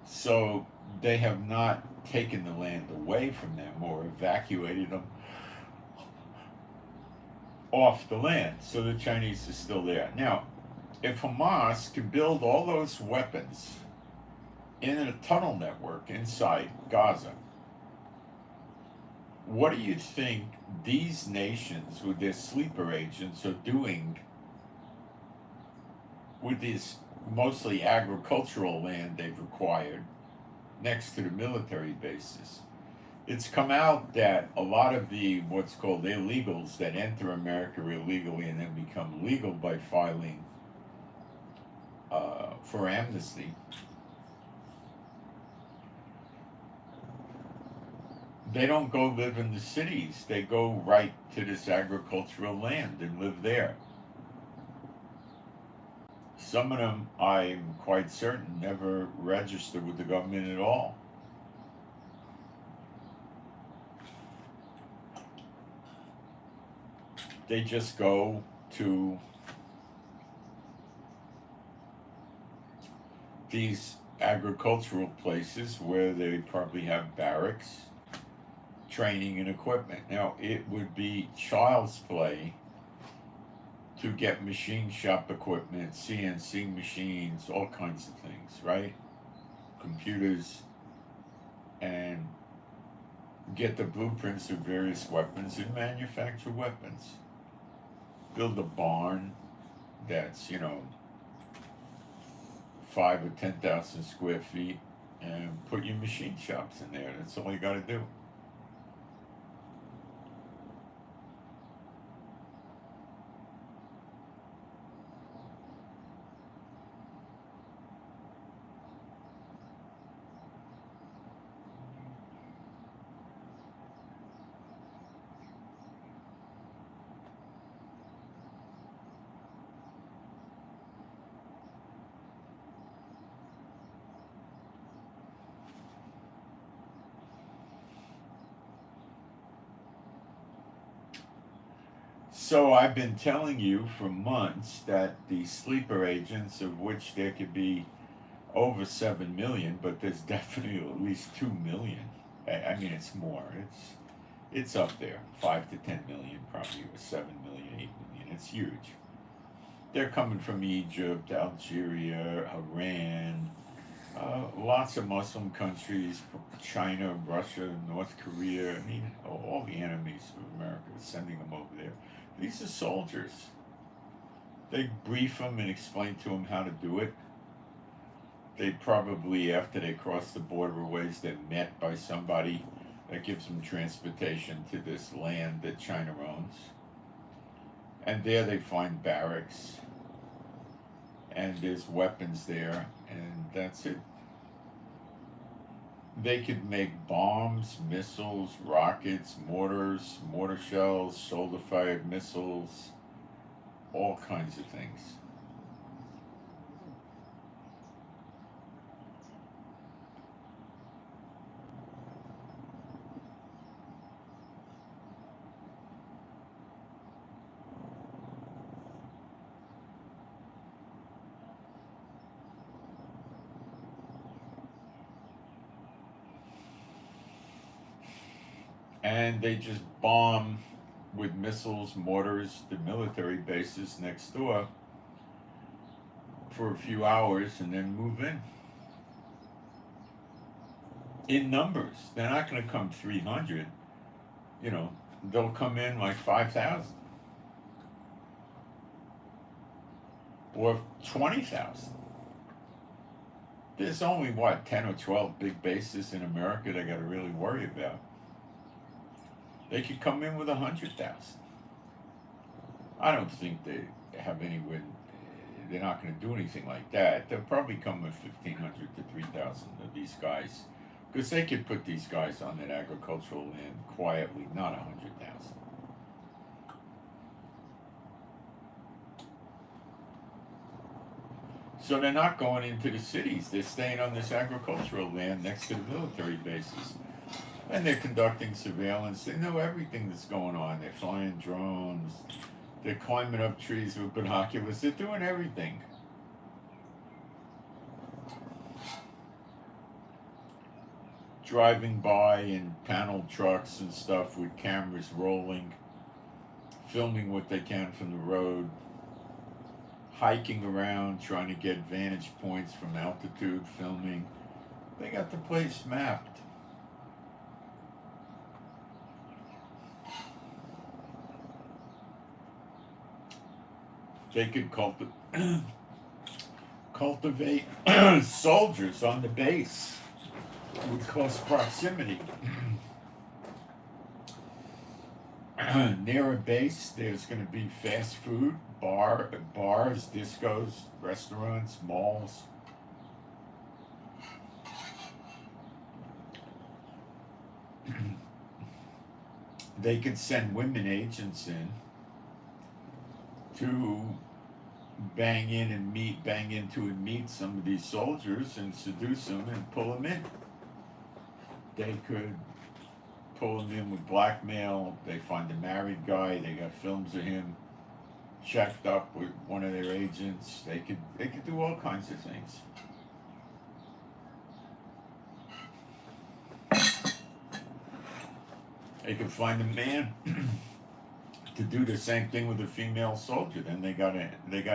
So they have not taken the land away from them or evacuated them off the land. So the Chinese are still there. Now, if Hamas can build all those weapons in a tunnel network inside Gaza, what do you think these nations with their sleeper agents are doing with this mostly agricultural land they've acquired next to the military bases? It's come out that a lot of the what's called illegals that enter America illegally and then become legal by filing for amnesty, they don't go live in the cities. They go right to this agricultural land and live there. Some of them, I'm quite certain, never register with the government at all. They just go to these agricultural places where they probably have barracks, training, and equipment. Now, it would be child's play to get machine shop equipment, CNC machines, all kinds of things, right? Computers, and get the blueprints of various weapons and manufacture weapons. Build a barn that's, 5 or 10,000 square feet and put your machine shops in there. That's all you got to do. So I've been telling you for months that the sleeper agents, of which there could be over 7 million, but there's definitely at least 2 million. I mean, it's more. It's up there, 5 to 10 million, probably, or 7 million, 8 million. It's huge. They're coming from Egypt, Algeria, Iran, lots of Muslim countries, China, Russia, North Korea. I mean, all the enemies of America, sending them over there. These are soldiers. They brief them and explain to them how to do it. They probably, after they cross the border ways, they're met by somebody that gives them transportation to this land that China owns. And there they find barracks, and there's weapons there, and that's it. They could make bombs, missiles, rockets, mortars, mortar shells, shoulder-fired missiles, all kinds of things. And they just bomb with missiles, mortars, the military bases next door for a few hours and then move in numbers. They're not going to come 300, they'll come in like 5,000. or 20,000. There's only, what, 10 or 12 big bases in America they got to really worry about. They could come in with 100,000. I don't think they have anywhere. They're not going to do anything like that. They'll probably come with 1,500 to 3,000 of these guys, because they could put these guys on that agricultural land quietly, not 100,000. So they're not going into the cities. They're staying on this agricultural land next to the military bases. And they're conducting surveillance. They know everything that's going on. They're flying drones. They're climbing up trees with binoculars. They're doing everything. Driving by in panel trucks and stuff with cameras rolling, filming what they can from the road, hiking around, trying to get vantage points from altitude, filming. They got the place mapped. They could cultivate soldiers on the base with close proximity. Near a base, there's going to be fast food, bars, discos, restaurants, malls. They could send women agents in to bang into and meet some of these soldiers and seduce them and pull them in. They could pull them in with blackmail. They find a married guy. They got films of him checked up with one of their agents. They could do all kinds of things. They could find a man to do the same thing with a female soldier. Then they got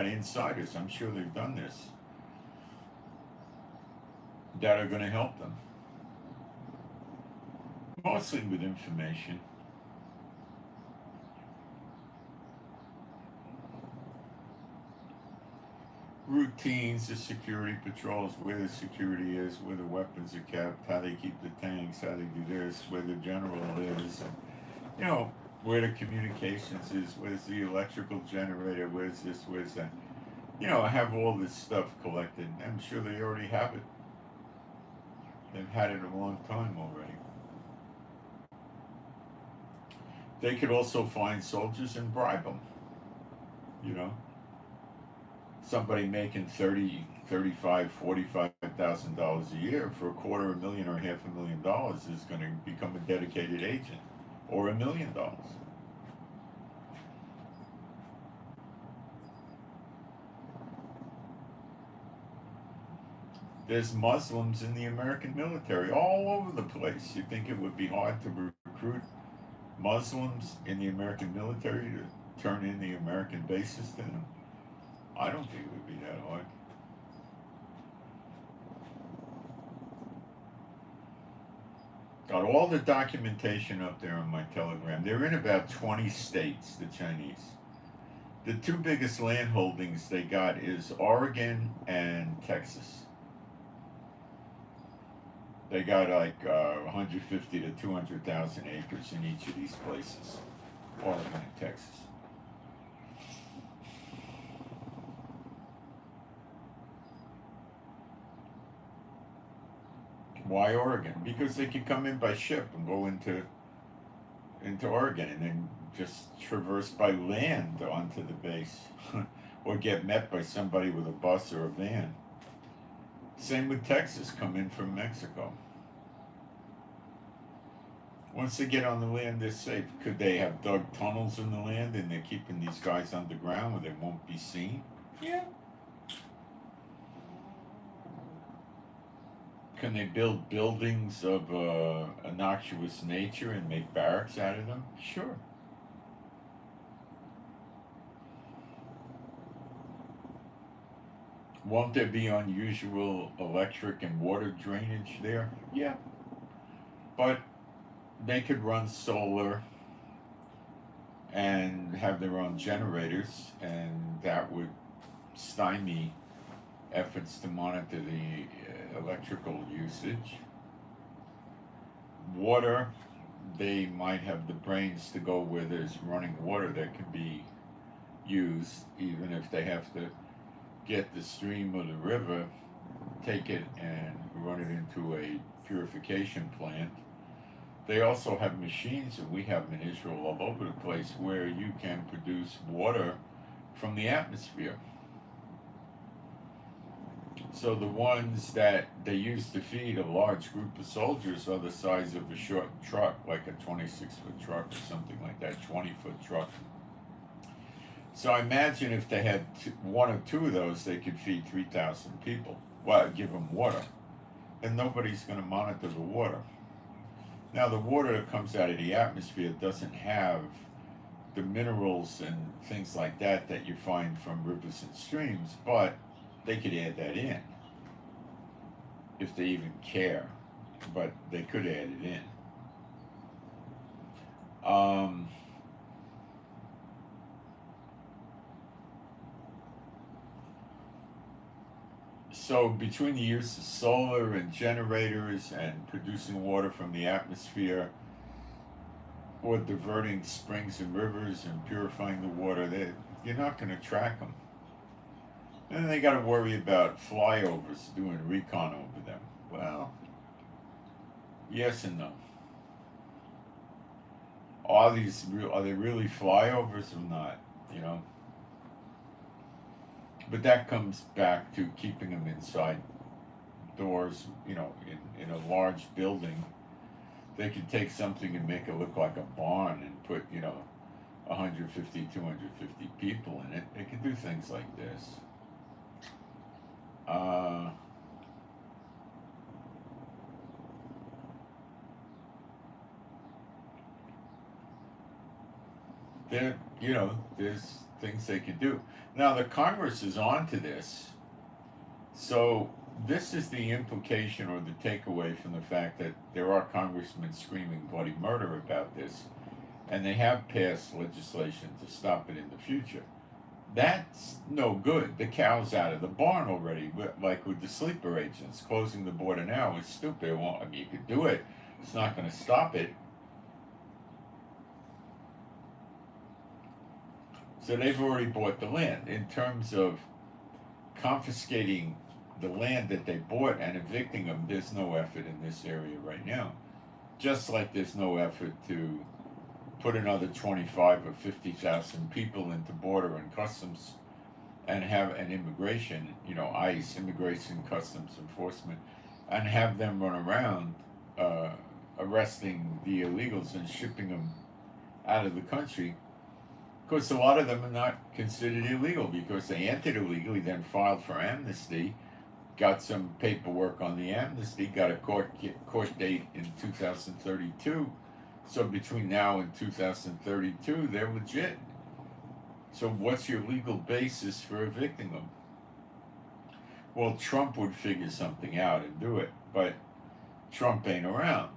insiders. I'm sure they've done this, that are going to help them, mostly with information. Routines, the security patrols, where the security is, where the weapons are kept, how they keep the tanks, how they do this, where the general is, and, where the communications is, where's the electrical generator, where's this, where's that. I have all this stuff collected. I'm sure they already have it. They've had it a long time already. They could also find soldiers and bribe them. Somebody making $30,000, $35,000, $45,000 a year for $250,000 or $500,000 is going to become a dedicated agent, or $1 million. There's Muslims in the American military all over the place. You think it would be hard to recruit Muslims in the American military to turn in the American bases to them? I don't think it would be that hard. Got all the documentation up there on my Telegram. They're in about 20 states, the Chinese. The two biggest land holdings they got is Oregon and Texas. They got like 150 to 200,000 acres in each of these places, Oregon and Texas. Why Oregon? Because they could come in by ship and go into Oregon and then just traverse by land onto the base, or get met by somebody with a bus or a van. Same with Texas, come in from Mexico. Once they get on the land, they're safe. Could they have dug tunnels in the land and they're keeping these guys underground where they won't be seen? Yeah. Can they build buildings of innocuous nature and make barracks out of them? Sure. Won't there be unusual electric and water drainage there? Yeah. But they could run solar and have their own generators, and that would stymie efforts to monitor the electrical usage. Water, they might have the brains to go where there's running water that can be used, even if they have to get the stream or the river, take it and run it into a purification plant. They also have machines, and we have them in Israel all over the place, where you can produce water from the atmosphere. So the ones that they use to feed a large group of soldiers are the size of a short truck, like a 26-foot truck or something like that, 20-foot truck. So I imagine if they had one or two of those, they could feed 3,000 people. Well, give them water. And nobody's going to monitor the water. Now, the water that comes out of the atmosphere doesn't have the minerals and things like that that you find from rivers and streams, but they could add that in if they even care. But they could add it in. So between the use of solar and generators and producing water from the atmosphere, or diverting springs and rivers and purifying the water, you're not going to track them. And they got to worry about flyovers, doing recon over them. Well, yes and no. Are they really flyovers or not? You know. But that comes back to keeping them inside doors. You know, in a large building, they could take something and make it look like a barn and put 150, 250 people in it. They could do things like this. There's things they could do. Now the Congress is on to this, so this is the implication or the takeaway from the fact that there are congressmen screaming bloody murder about this, and they have passed legislation to stop it in the future. That's no good. The cow's out of the barn already. Like with the sleeper agents, closing the border now is stupid. Well, you could do it. It's not going to stop it. So they've already bought the land. In terms of confiscating the land that they bought and evicting them, there's no effort in this area right now. Just like there's no effort to put another 25 or 50,000 people into border and customs and have an immigration, ICE, Immigration Customs Enforcement, and have them run around arresting the illegals and shipping them out of the country. Of course, a lot of them are not considered illegal because they entered illegally, then filed for amnesty, got some paperwork on the amnesty, got a court date in 2032. So between now and 2032, they're legit. So what's your legal basis for evicting them? Well, Trump would figure something out and do it, but Trump ain't around.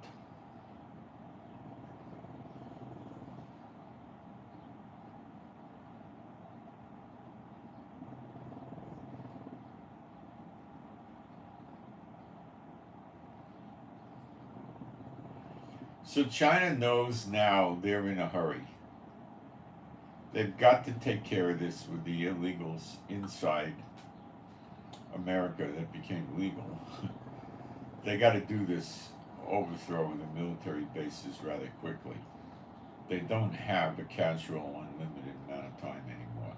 So China knows now they're in a hurry. They've got to take care of this with the illegals inside America that became legal. They got to do this overthrow of the military bases rather quickly. They don't have a casual, unlimited amount of time anymore.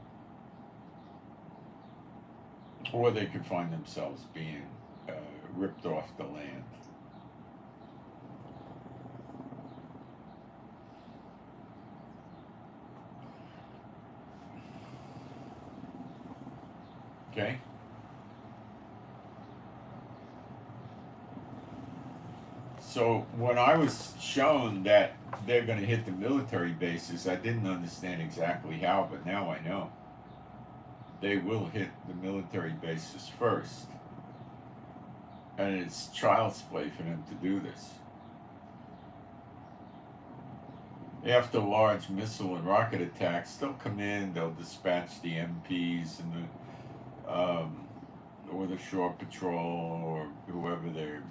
Or they could find themselves being ripped off the land. Okay? So when I was shown that they're going to hit the military bases, I didn't understand exactly how, but now I know. They will hit the military bases first. And it's child's play for them to do this. After large missile and rocket attacks, they'll come in, they'll dispatch the MPs and or the Shore Patrol, or whoever they're,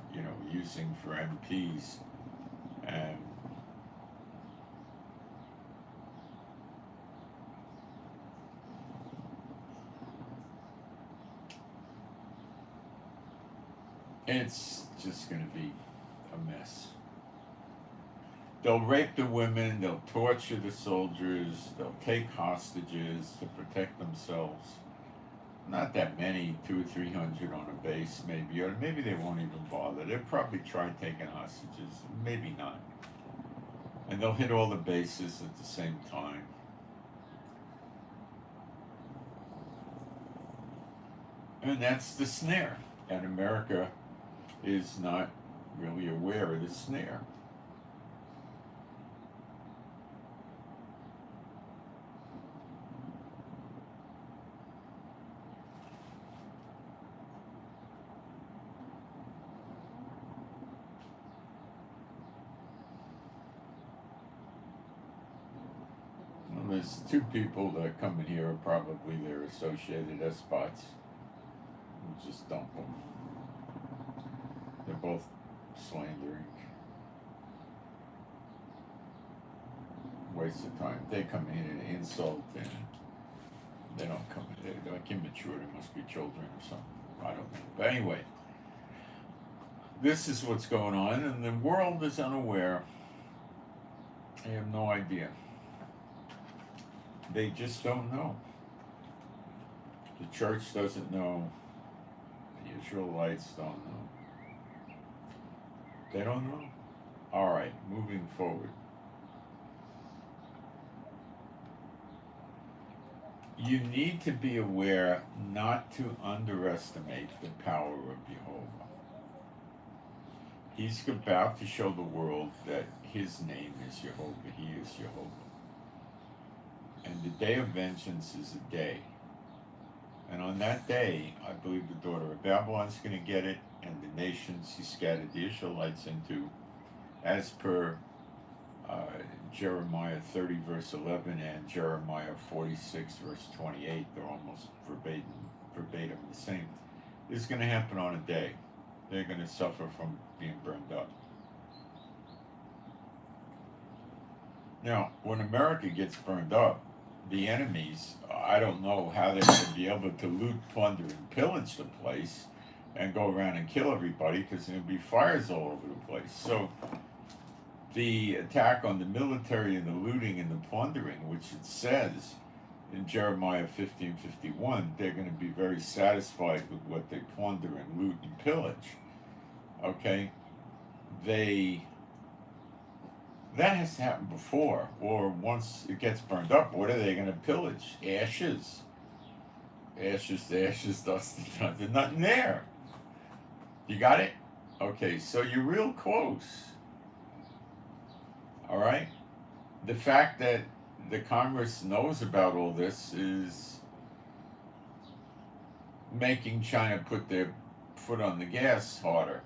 using for MPs. And it's just going to be a mess. They'll rape the women, they'll torture the soldiers, they'll take hostages to protect themselves. Not that many, 200 or 300 on a base, maybe, or maybe they won't even bother. They'll probably try taking hostages, maybe not. And they'll hit all the bases at the same time. And that's the snare. And America is not really aware of the snare. There's two people that come in here, probably they're associated despots. We'll just dump them. They're both slandering. Waste of time. They come in and insult, and they don't come in. They're like immature. They must be children or something. I don't know. But anyway, this is what's going on, and the world is unaware. They have no idea. They just don't know. The church doesn't know. The Israelites don't know. They don't know. All right, moving forward. You need to be aware not to underestimate the power of Jehovah. He's about to show the world that his name is Jehovah. He is Jehovah. And the day of vengeance is a day. And on that day, I believe the daughter of Babylon's going to get it, and the nations he scattered the Israelites into, as per Jeremiah 30, verse 11, and Jeremiah 46, verse 28. They're almost verbatim the same. This is going to happen on a day. They're going to suffer from being burned up. Now, when America gets burned up, the enemies, I don't know how they're going to be able to loot, plunder, and pillage the place and go around and kill everybody, because there'll be fires all over the place. So the attack on the military and the looting and the plundering, which it says in Jeremiah 15:51, they're going to be very satisfied with what they plunder and loot and pillage. Okay? That has to happen before, or once it gets burned up. What are they going to pillage? Ashes. Ashes to ashes, dust to dust. There's nothing there. You got it? Okay, so you're real close. All right? The fact that the Congress knows about all this is making China put their foot on the gas harder.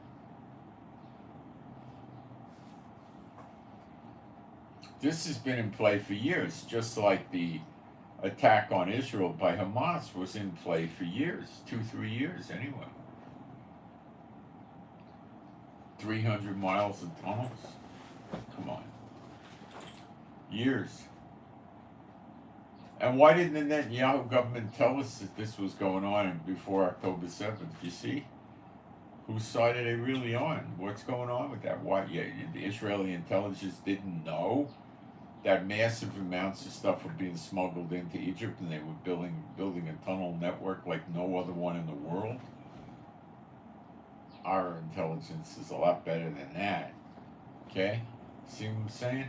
This has been in play for years, just like the attack on Israel by Hamas was in play for years, 2-3 years anyway. 300 miles of tunnels? Come on. Years. And why didn't the Netanyahu government tell us that this was going on before October 7th? You see? Whose side are they really on? What's going on with that? Why? Yeah, the Israeli intelligence didn't know that massive amounts of stuff were being smuggled into Egypt, and they were building a tunnel network like no other one in the world. Our intelligence is a lot better than that. Okay? See what I'm saying?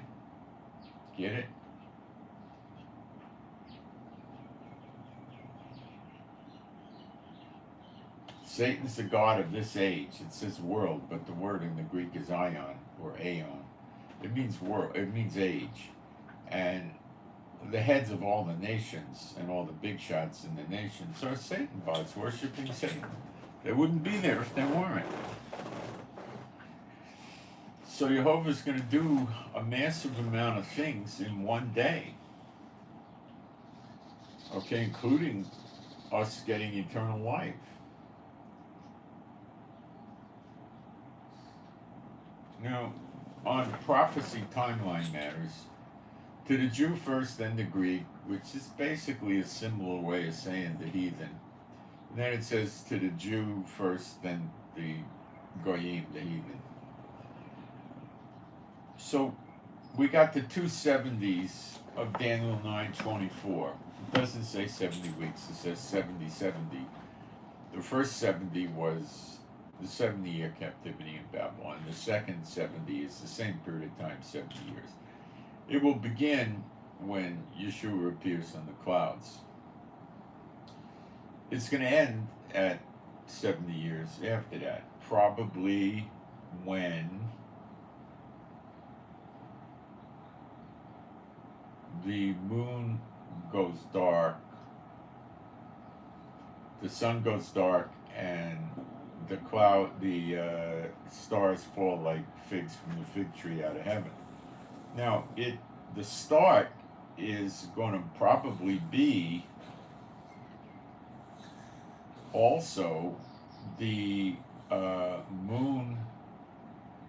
Get it? Satan's the god of this age. It says world, but the word in the Greek is ion, or aeon. It means world. It means age. And the heads of all the nations and all the big shots in the nations are Satan bots worshiping Satan. They wouldn't be there if they weren't. So Jehovah's going to do a massive amount of things in one day. Okay, including us getting eternal life. Now, on prophecy timeline matters, to the Jew first, then the Greek, which is basically a similar way of saying the heathen. And then it says to the Jew first, then the Goyim, the heathen. So we got the 270s of Daniel 9:24. It doesn't say 70 weeks, it says 70. The first 70 was the 70-year captivity in Babylon. The second 70 is the same period of time, 70 years. It will begin when Yeshua appears on the clouds. It's going to end at 70 years after that, probably when the moon goes dark, the sun goes dark, and the stars fall like figs from the fig tree out of heaven. Now, the start is going to probably be also the moon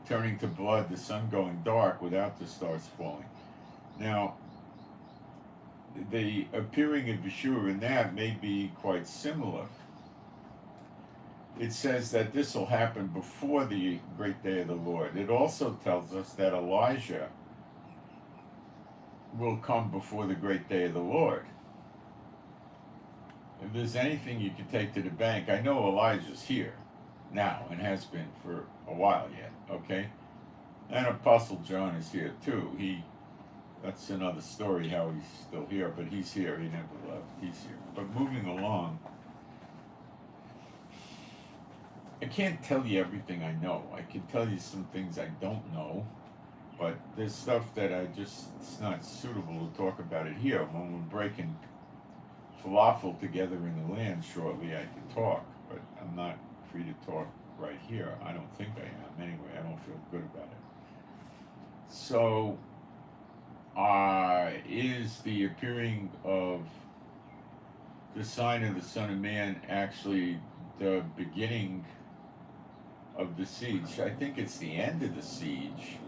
turning to blood, the sun going dark without the stars falling. Now, the appearing of Yeshua in that may be quite similar. It says that this will happen before the great day of the Lord. It also tells us that Elijah will come before the great day of the Lord. If there's anything you can take to the bank, I know Elijah's here now and has been for a while yet, okay? And Apostle John is here too. That's another story how he's still here, but he's here, he never left, he's here. But moving along, I can't tell you everything I know. I can tell you some things I don't know, but there's stuff that it's not suitable to talk about it here. When we're breaking falafel together in the land shortly, I can talk, but I'm not free to talk right here. I don't think I am. Anyway, I don't feel good about it. So, is the appearing of the sign of the Son of Man actually the beginning of the siege? I think it's the end of the siege,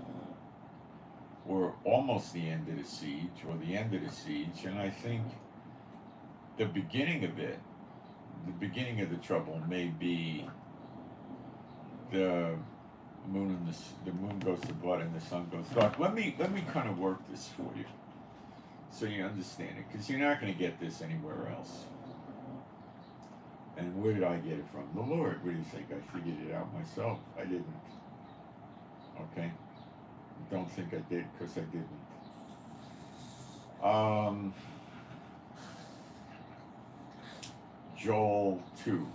or almost the end of the siege, or the end of the siege, and I think the beginning of it, the beginning of the trouble may be the moon and the moon goes to blood and the sun goes dark. Let me kind of work this for you so you understand it, because you're not going to get this anywhere else. And where did I get it from? The Lord. What do you think? I figured it out myself. I didn't. Okay? Don't think I did, because I didn't. Joel 2.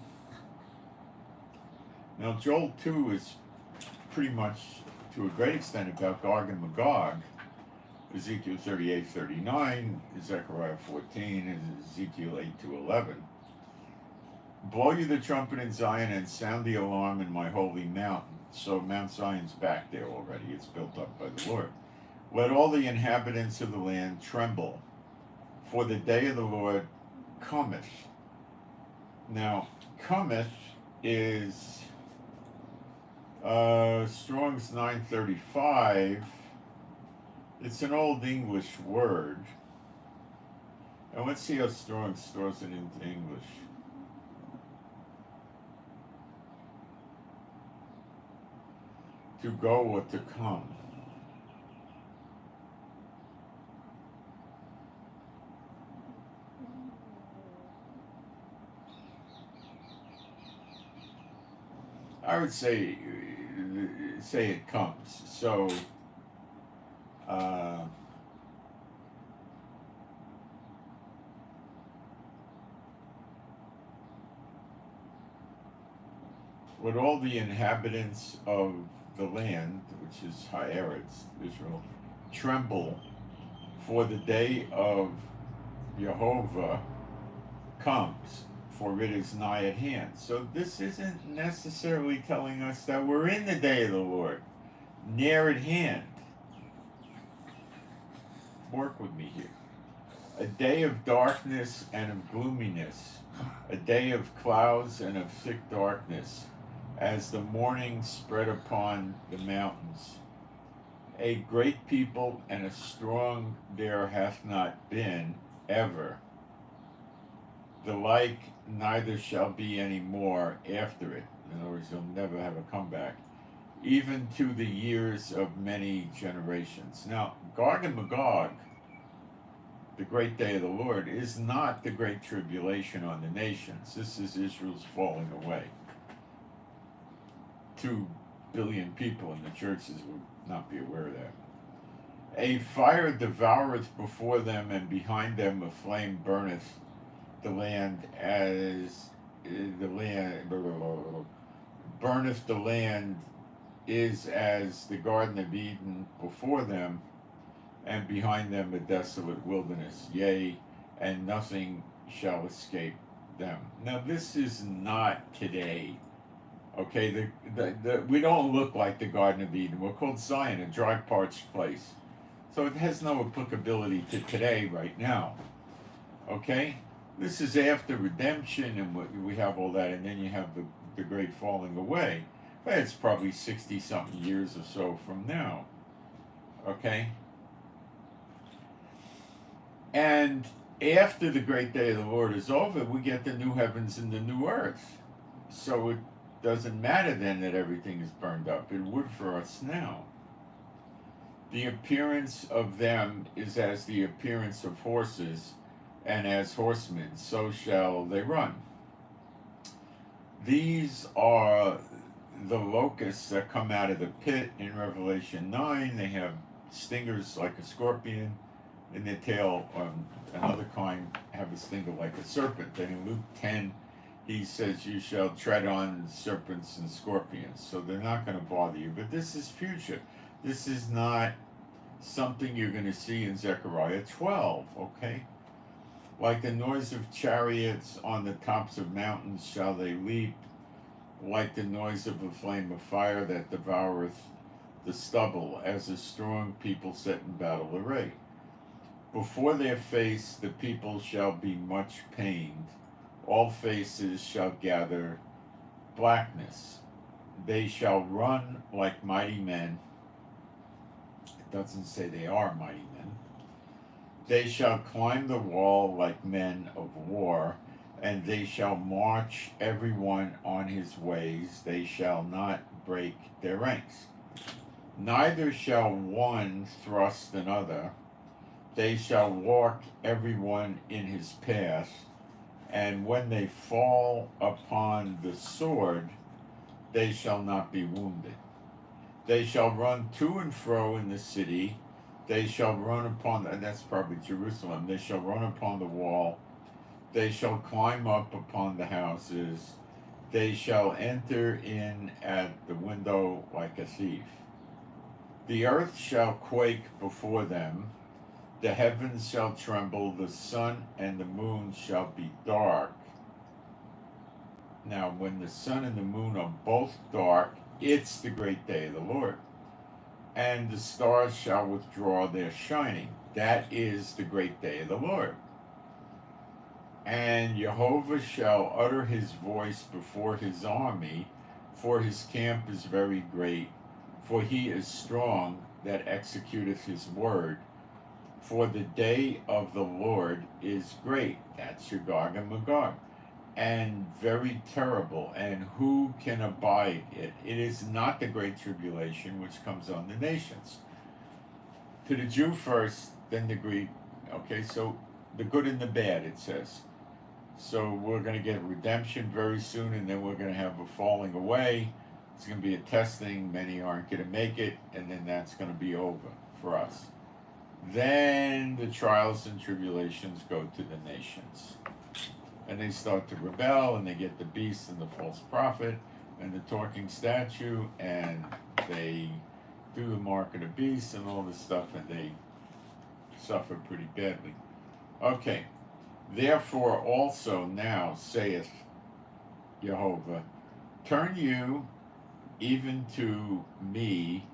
Now, Joel 2 is pretty much, to a great extent, about Gog and Magog. Ezekiel 38:39, Zechariah 14, and Ezekiel 8-11. Blow you the trumpet in Zion and sound the alarm in my holy mountain. So Mount Zion's back there already. It's built up by the Lord. Let all the inhabitants of the land tremble, for the day of the Lord cometh. Now, cometh is Strong's 935. It's an Old English word. And let's see how Strong stores it into English. To go or to come. I would say it comes. So, would all the inhabitants of the land, which is Haaretz, Israel, tremble, for the day of Jehovah comes, for it is nigh at hand. So this isn't necessarily telling us that we're in the day of the Lord, near at hand. Work with me here. A day of darkness and of gloominess, a day of clouds and of thick darkness, as the morning spread upon the mountains. A great people and a strong there hath not been ever. The like neither shall be any more after it. In other words, you'll never have a comeback, even to the years of many generations. Now, Gog and Magog, the great day of the Lord, is not the great tribulation on the nations. This is Israel's falling away. 2 billion people in the churches would not be aware of that. A fire devoureth before them, and behind them a flame burneth the land as the land burneth the land is as the Garden of Eden before them, and behind them a desolate wilderness, yea, and nothing shall escape them. Now this is not today. Okay, we don't look like the Garden of Eden. We're called Zion, a dry, parched place. So it has no applicability to today, right now. Okay? This is after redemption, and we have all that, and then you have the great falling away. But it's probably 60-something years or so from now. Okay? And after the great day of the Lord is over, we get the new heavens and the new earth. So it doesn't matter then that everything is burned up. It would for us now. The appearance of them is as the appearance of horses, and as horsemen, so shall they run. These are the locusts that come out of the pit in Revelation 9. They have stingers like a scorpion in their tail. Another kind have a stinger like a serpent. Then in Luke 10, he says, you shall tread on serpents and scorpions. So they're not going to bother you. But this is future. This is not something you're going to see in Zechariah 12, okay? Like the noise of chariots on the tops of mountains shall they leap, like the noise of a flame of fire that devoureth the stubble, as a strong people set in battle array. Before their face the people shall be much pained, all faces shall gather blackness. They shall run like mighty men. It doesn't say they are mighty men. They shall climb the wall like men of war, and they shall march every one on his ways. They shall not break their ranks. Neither shall one thrust another. They shall walk every one in his path, and when they fall upon the sword, they shall not be wounded. They shall run to and fro in the city. They shall run upon, and that's probably Jerusalem. They shall run upon the wall. They shall climb up upon the houses. They shall enter in at the window like a thief. The earth shall quake before them. The heavens shall tremble. The sun and the moon shall be dark. Now, when the sun and the moon are both dark, it's the great day of the Lord. And the stars shall withdraw their shining. That is the great day of the Lord. And Jehovah shall utter his voice before his army, for his camp is very great, for he is strong that executeth his word. For the day of the Lord is great. That's your Gog and Magog. And very terrible. And who can abide it? It is not the great tribulation which comes on the nations. To the Jew first, then the Greek. Okay, so the good and the bad, it says. So we're going to get redemption very soon, and then we're going to have a falling away. It's going to be a testing. Many aren't going to make it, and then that's going to be over for us. Then the trials and tribulations go to the nations. And they start to rebel, and they get the beast and the false prophet and the talking statue, and they do the mark of the beast and all this stuff, and they suffer pretty badly. Okay. Therefore also now saith Jehovah, turn you even to me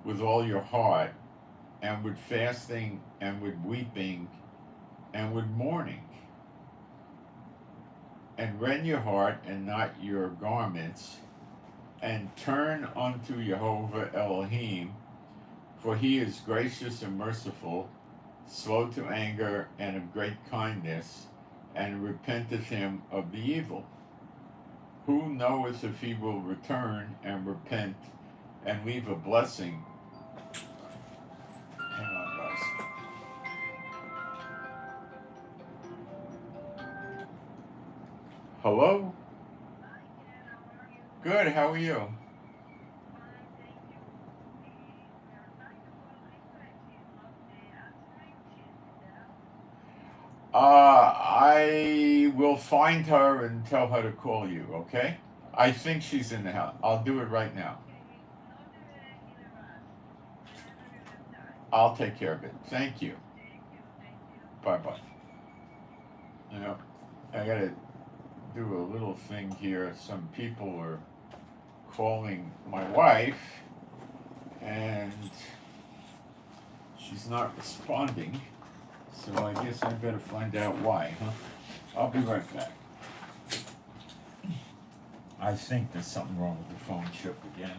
with all your heart, and with fasting and with weeping and with mourning, and rend your heart and not your garments, and turn unto Jehovah Elohim, for he is gracious and merciful, slow to anger, and of great kindness, and repenteth him of the evil. Who knoweth if he will return and repent and leave a blessing? Hang on, guys. Hello? Good, how are you? I will find her and tell her to call you, okay? I think she's in the house. I'll do it right now. I'll take care of it. Thank you. Bye-bye. You know, I gotta do a little thing here. Some people are calling my wife, and she's not responding, so I guess I better find out why, huh? I'll be right back. I think there's something wrong with the phone chip again.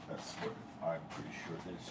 That's what I'm pretty sure it is.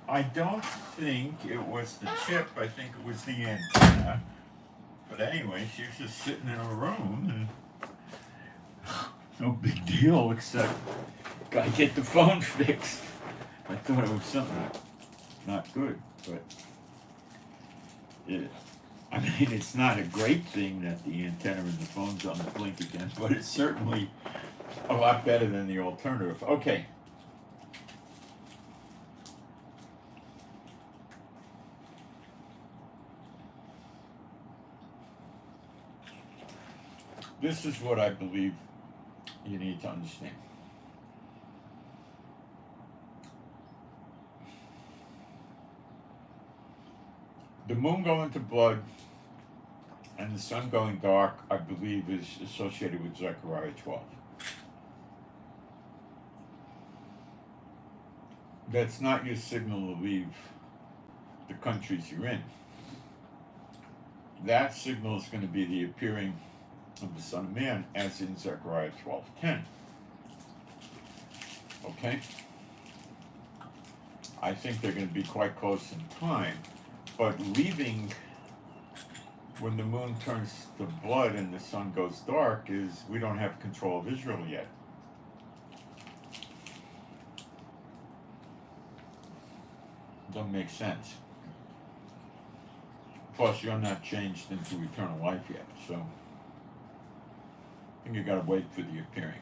I don't think it was the chip, I think it was the antenna. But anyway, she was just sitting in her room, and no big deal, except gotta get the phone fixed. I thought it was something not good, but I mean, it's not a great thing that the antenna in the phone's on the blink again, but it's certainly a lot better than the alternative. Okay. This is what I believe you need to understand. The moon going to blood and the sun going dark, I believe, is associated with Zechariah 12. That's not your signal to leave the countries you're in. That signal is going to be the appearing of the Son of Man, as in Zechariah 12:10. Okay? I think they're going to be quite close in time, but leaving when the moon turns to blood and the sun goes dark is we don't have control of Israel yet. Doesn't make sense. Plus, you're not changed into eternal life yet, so And you gotta wait for the appearing.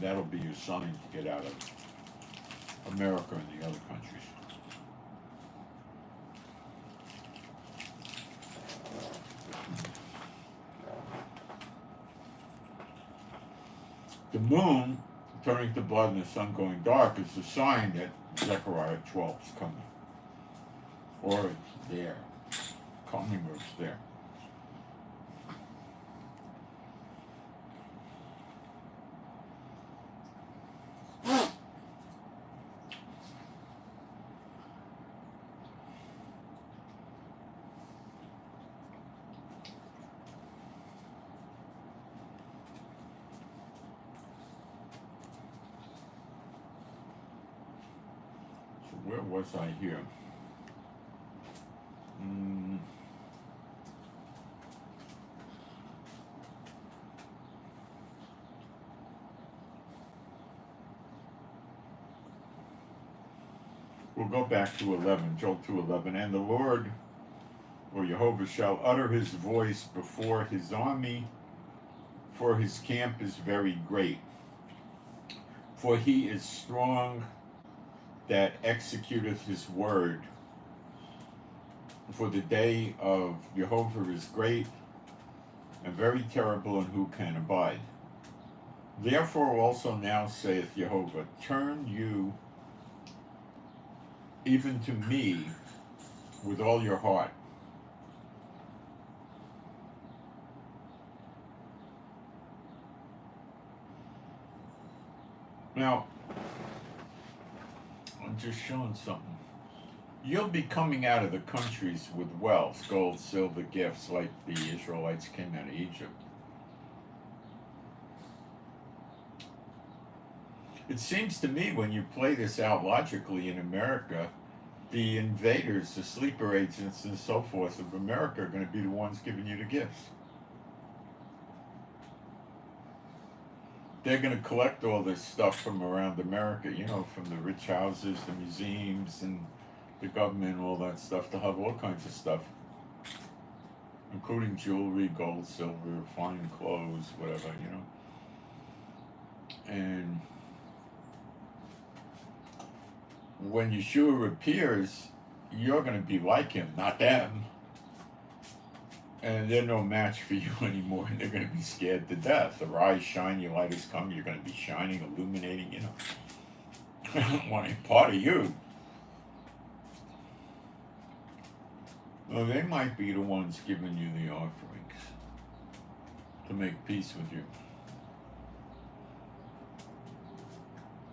That'll be your sign to get out of America and the other countries. The moon turning to blood and the sun going dark is a sign that Zechariah 12 is coming. Or it's there. Coming or it's there. Where was I here? We'll go back to 11, Joel 2:11. And the Lord, or Jehovah, shall utter his voice before his army, for his camp is very great. For he is strong that executeth his word. For the day of Jehovah is great and very terrible, and who can abide? Therefore also now saith Jehovah, turn you even to me with all your heart. Now, I'm just showing something. You'll be coming out of the countries with wealth, gold, silver, gifts, like the Israelites came out of Egypt. It seems to me, when you play this out logically in America, the invaders, the sleeper agents and so forth of America are going to be the ones giving you the gifts. They're going to collect all this stuff from around America, you know, from the rich houses, the museums, and the government, all that stuff. They'll have all kinds of stuff, including jewelry, gold, silver, fine clothes, whatever, you know. And when Yeshua appears, you're going to be like him, not them. And they're no match for you anymore, and they're going to be scared to death. Arise, shine, your light has come. You're going to be shining, illuminating, you know. I don't want any part of you. Well, they might be the ones giving you the offerings to make peace with you.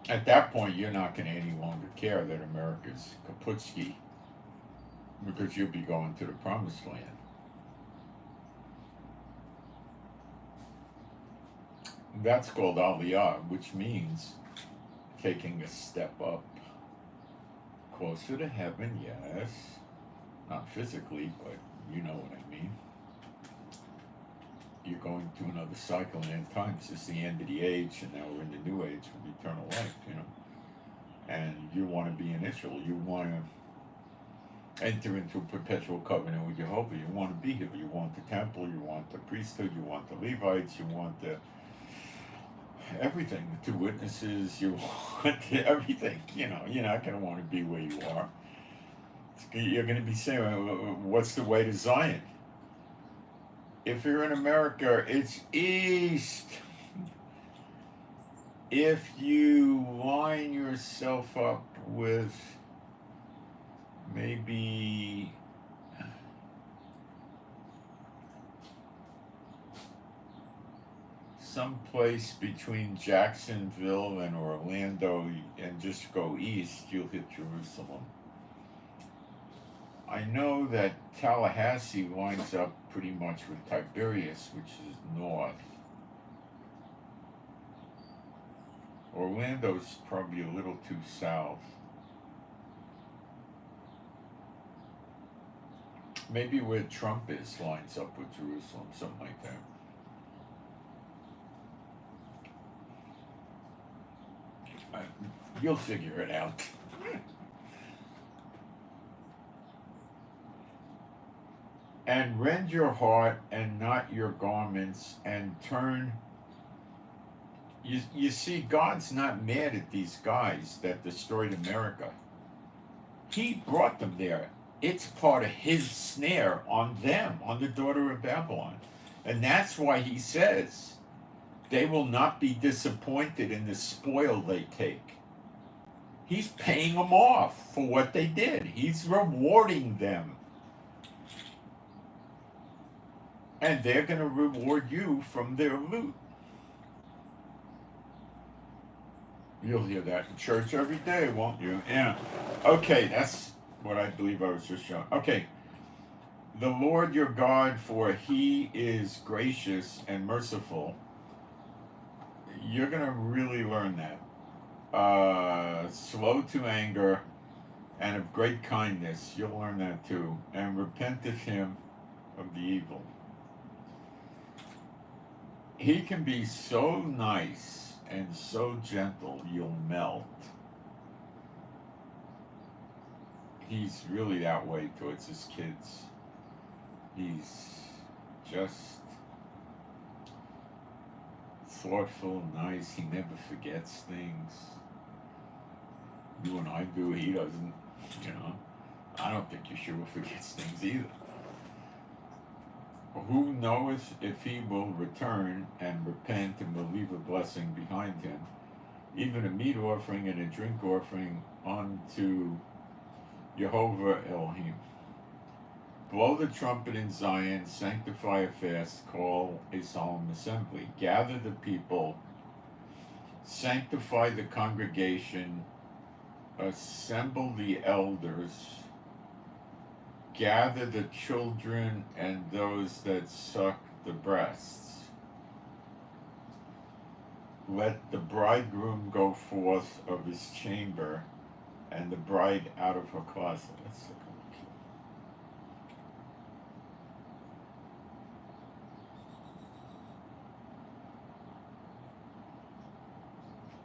At that point, you're not going to any longer care that America's kaputski, because you'll be going to the promised land. That's called Aliyah, which means taking a step up closer to heaven, yes. Not physically, but you know what I mean. You're going through another cycle in end times. It's the end of the age, and now we're in the new age of eternal life, you know. And you want to be in Israel. You want to enter into a perpetual covenant with Jehovah. You want to be here. You want the temple. You want the priesthood. You want the Levites. You want the everything. The 2 witnesses. You want everything. You know, you're not going to want to be where you are. You're going to be saying, what's the way to Zion? If you're in America, it's east. If you line yourself up with maybe someplace between Jacksonville and Orlando and just go east, you'll hit Jerusalem. I know that Tallahassee lines up pretty much with Tiberias, which is north. Orlando's probably a little too south. Maybe where Trump is lines up with Jerusalem, something like that. You'll figure it out. And rend your heart and not your garments, and turn You see, God's not mad at these guys that destroyed America. He brought them there. It's part of his snare on them, on the daughter of Babylon. And that's why he says they will not be disappointed in the spoil they take. He's paying them off for what they did. He's rewarding them. And they're going to reward you from their loot. You'll hear that in church every day, won't you? Yeah. Okay, that's what I believe I was just showing. Okay. The Lord your God, for he is gracious and merciful. You're going to really learn that. Slow to anger and of great kindness. You'll learn that too. And repenteth him of the evil. He can be so nice and so gentle, you'll melt. He's really that way towards his kids. He's just thoughtful, nice. He never forgets things. You and I do, he doesn't. You know, I don't think Yeshua forgets things either. Who knoweth if he will return and repent and will leave a blessing behind him, even a meat offering and a drink offering unto Jehovah Elohim. Blow the trumpet in Zion, sanctify a fast, call a solemn assembly. Gather the people, sanctify the congregation, assemble the elders, gather the children and those that suck the breasts. Let the bridegroom go forth of his chamber, and the bride out of her closet. That's so cool.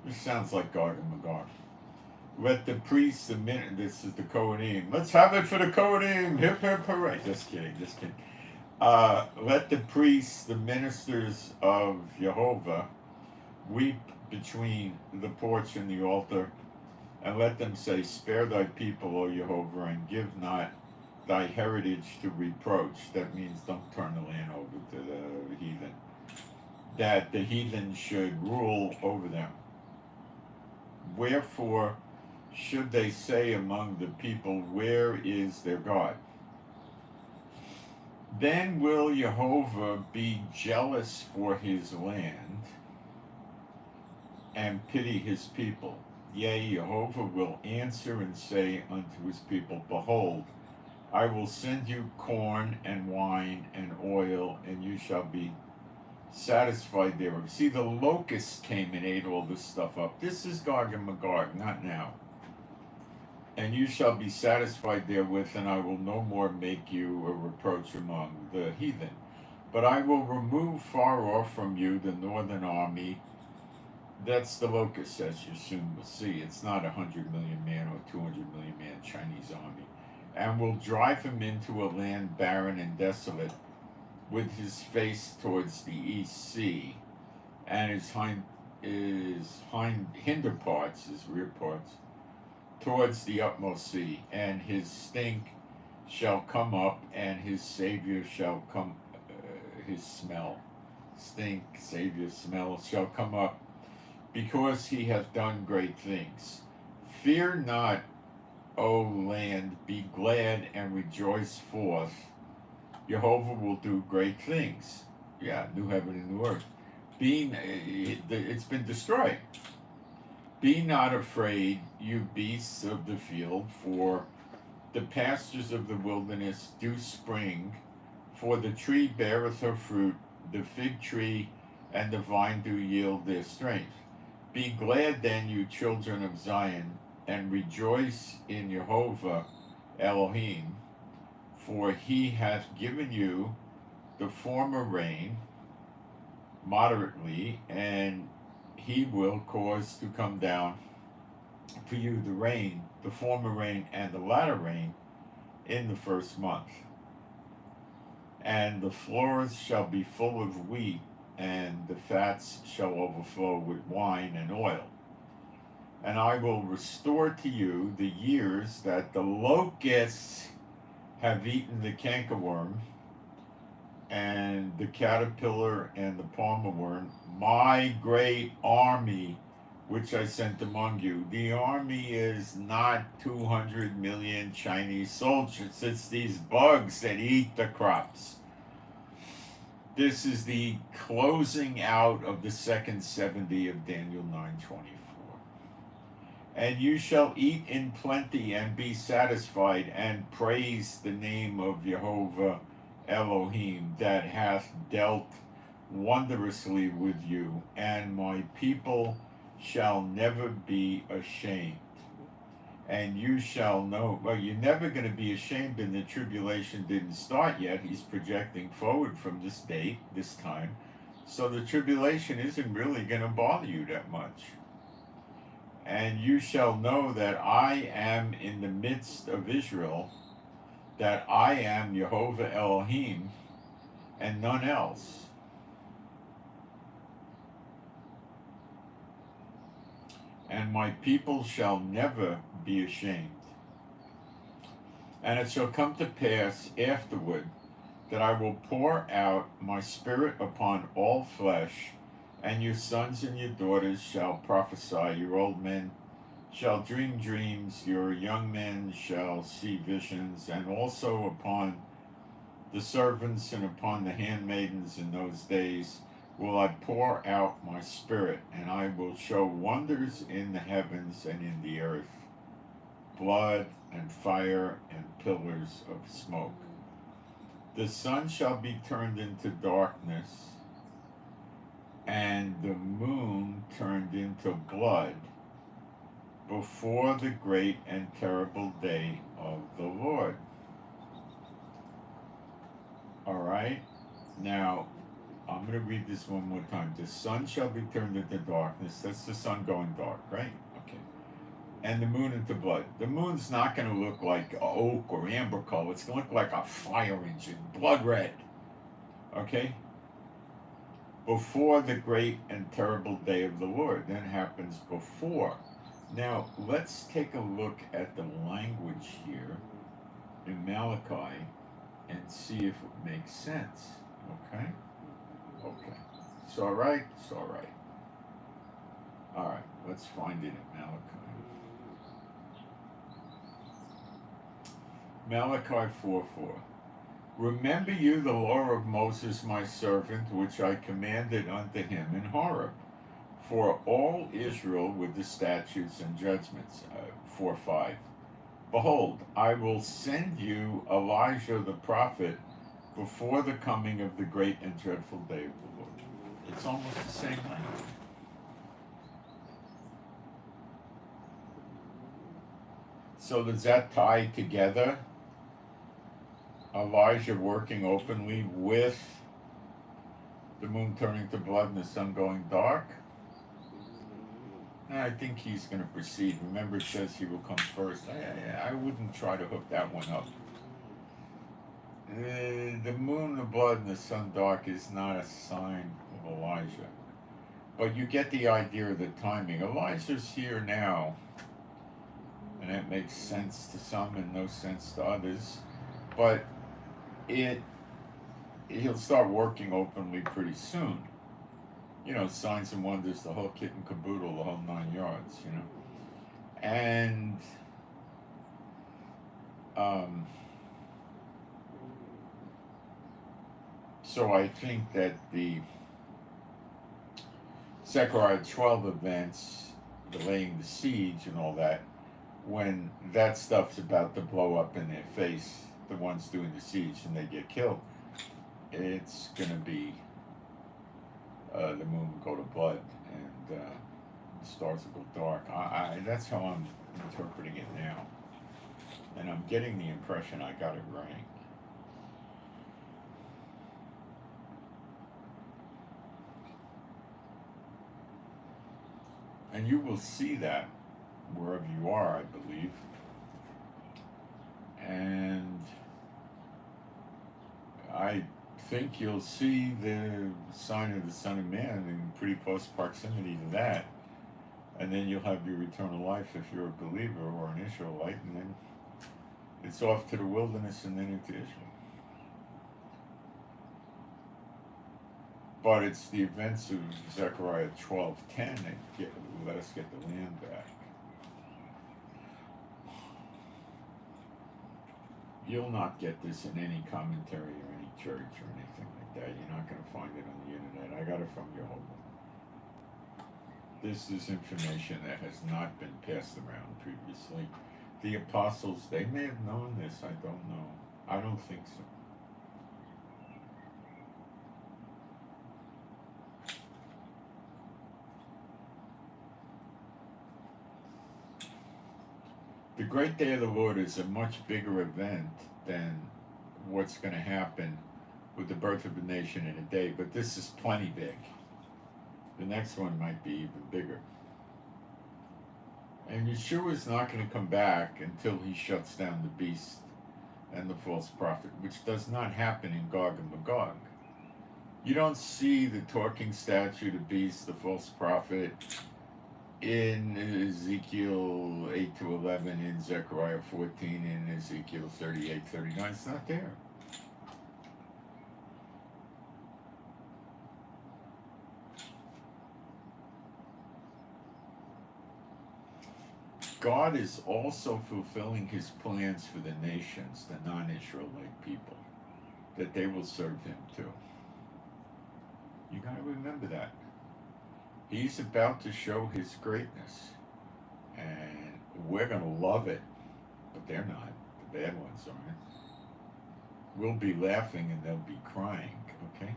This sounds like Gog and Magog. Let the priests, this is the Kohanim. Let's have it for the Kohanim. Hip hip hooray. Just kidding. Let the priests, the ministers of Jehovah, weep between the porch and the altar, and let them say, spare thy people, O Jehovah, and give not thy heritage to reproach. That means don't turn the land over to the heathen. That the heathen should rule over them. Wherefore should they say among the people, where is their God? Then will Jehovah be jealous for his land and pity his people. Yea, Jehovah will answer and say unto his people, behold, I will send you corn and wine and oil, and you shall be satisfied thereof. See, the locusts came and ate all this stuff up. This is Gog and Magog, not now. And you shall be satisfied therewith, and I will no more make you a reproach among the heathen. But I will remove far off from you the northern army. That's the locusts, as you soon will see. It's not 100 million man or 200 million man Chinese army. And will drive him into a land barren and desolate, with his face towards the east sea, and his hinder parts, his rear parts, towards the utmost sea. And his stink shall come up, and his savior shall come, his smell, stink, savior, smell, shall come up, because he hath done great things. Fear not, O land, be glad and rejoice forth. Jehovah will do great things. Yeah, new heaven and new earth. It's been destroyed. Be not afraid, you beasts of the field, for the pastures of the wilderness do spring, for the tree beareth her fruit, the fig tree and the vine do yield their strength. Be glad then, you children of Zion, and rejoice in Jehovah Elohim, for he hath given you the former rain moderately, and he will cause to come down for you the rain, the former rain and the latter rain, in the first month. And the floors shall be full of wheat, and the fats shall overflow with wine and oil. And I will restore to you the years that the locusts have eaten the cankerworm, and the caterpillar and the palmer worm, my great army which I sent among you. The army is not 200 million Chinese soldiers, it's these bugs that eat the crops. This is the closing out of the second 70 of Daniel 9:24. And you shall eat in plenty and be satisfied, and praise the name of Jehovah Elohim that hath dealt wondrously with you, and my people shall never be ashamed. And you shall know, well, you're never going to be ashamed, and the tribulation didn't start yet. He's projecting forward from this date, this time. So the tribulation isn't really going to bother you that much. And you shall know that I am in the midst of Israel, that I am Jehovah Elohim, and none else. And my people shall never be ashamed. And it shall come to pass afterward that I will pour out my spirit upon all flesh, and your sons and your daughters shall prophesy, your old men shall dream dreams, your young men shall see visions, and also upon the servants and upon the handmaidens in those days will I pour out my spirit, and I will show wonders in the heavens and in the earth, blood and fire and pillars of smoke. The sun shall be turned into darkness, and the moon turned into blood, before the great and terrible day of the Lord. All right? Now, I'm going to read this one more time. The sun shall be turned into darkness. That's the sun going dark, right? Okay. And the moon into blood. The moon's not going to look like oak or amber color. It's going to look like a fire engine, blood red. Okay? Before the great and terrible day of the Lord. That happens before. Now, let's take a look at the language here in Malachi and see if it makes sense. Okay? Okay. It's all right. It's all right. All right. Let's find it in Malachi. Malachi 4:4. Remember you the law of Moses my servant, which I commanded unto him in Horeb, for all Israel with the statutes and judgments. 4:5. Behold, I will send you Elijah the prophet before the coming of the great and dreadful day of the Lord. It's almost the same language. So does that tie together Elijah working openly with the moon turning to blood and the sun going dark? I think he's going to proceed. Remember, it says he will come first. I wouldn't try to hook that one up. The moon, the blood, and the sun dark is not a sign of Elijah. But you get the idea of the timing. Elijah's here now, and that makes sense to some and no sense to others. But he'll start working openly pretty soon. You know, signs and wonders, the whole kit and caboodle, the whole 9 yards, you know. And so I think that the Zechariah 12 events, the laying the siege and all that, when that stuff's about to blow up in their face, the ones doing the siege, and they get killed, it's going to be the moon will go to blood and the stars will go dark. That's how I'm interpreting it now. And I'm getting the impression I got it right. And you will see that wherever you are, I believe. And I think you'll see the sign of the Son of Man in pretty close proximity to that. And then you'll have your eternal life if you're a believer or an Israelite, and then it's off to the wilderness and then into Israel. But it's the events of Zechariah 12:10 that let us get the land back. You'll not get this in any commentary or any church or anything like that. You're not going to find it on the internet. I got it from Jehovah. This is information that has not been passed around previously. The apostles, they may have known this. I don't know. I don't think so. The Great Day of the Lord is a much bigger event than what's going to happen with the birth of a nation in a day, but this is plenty big. The next one might be even bigger. And Yeshua is not going to come back until he shuts down the beast and the false prophet, which does not happen in Gog and Magog. You don't see the talking statue, the beast, the false prophet in Ezekiel 8-11, in Zechariah 14, in Ezekiel 38-39. It's not there. God is also fulfilling his plans for the nations, the non-Israelite people, that they will serve him too. You got to remember that. He's about to show his greatness, and we're going to love it, but they're not. The bad ones aren't. We'll be laughing and they'll be crying, okay?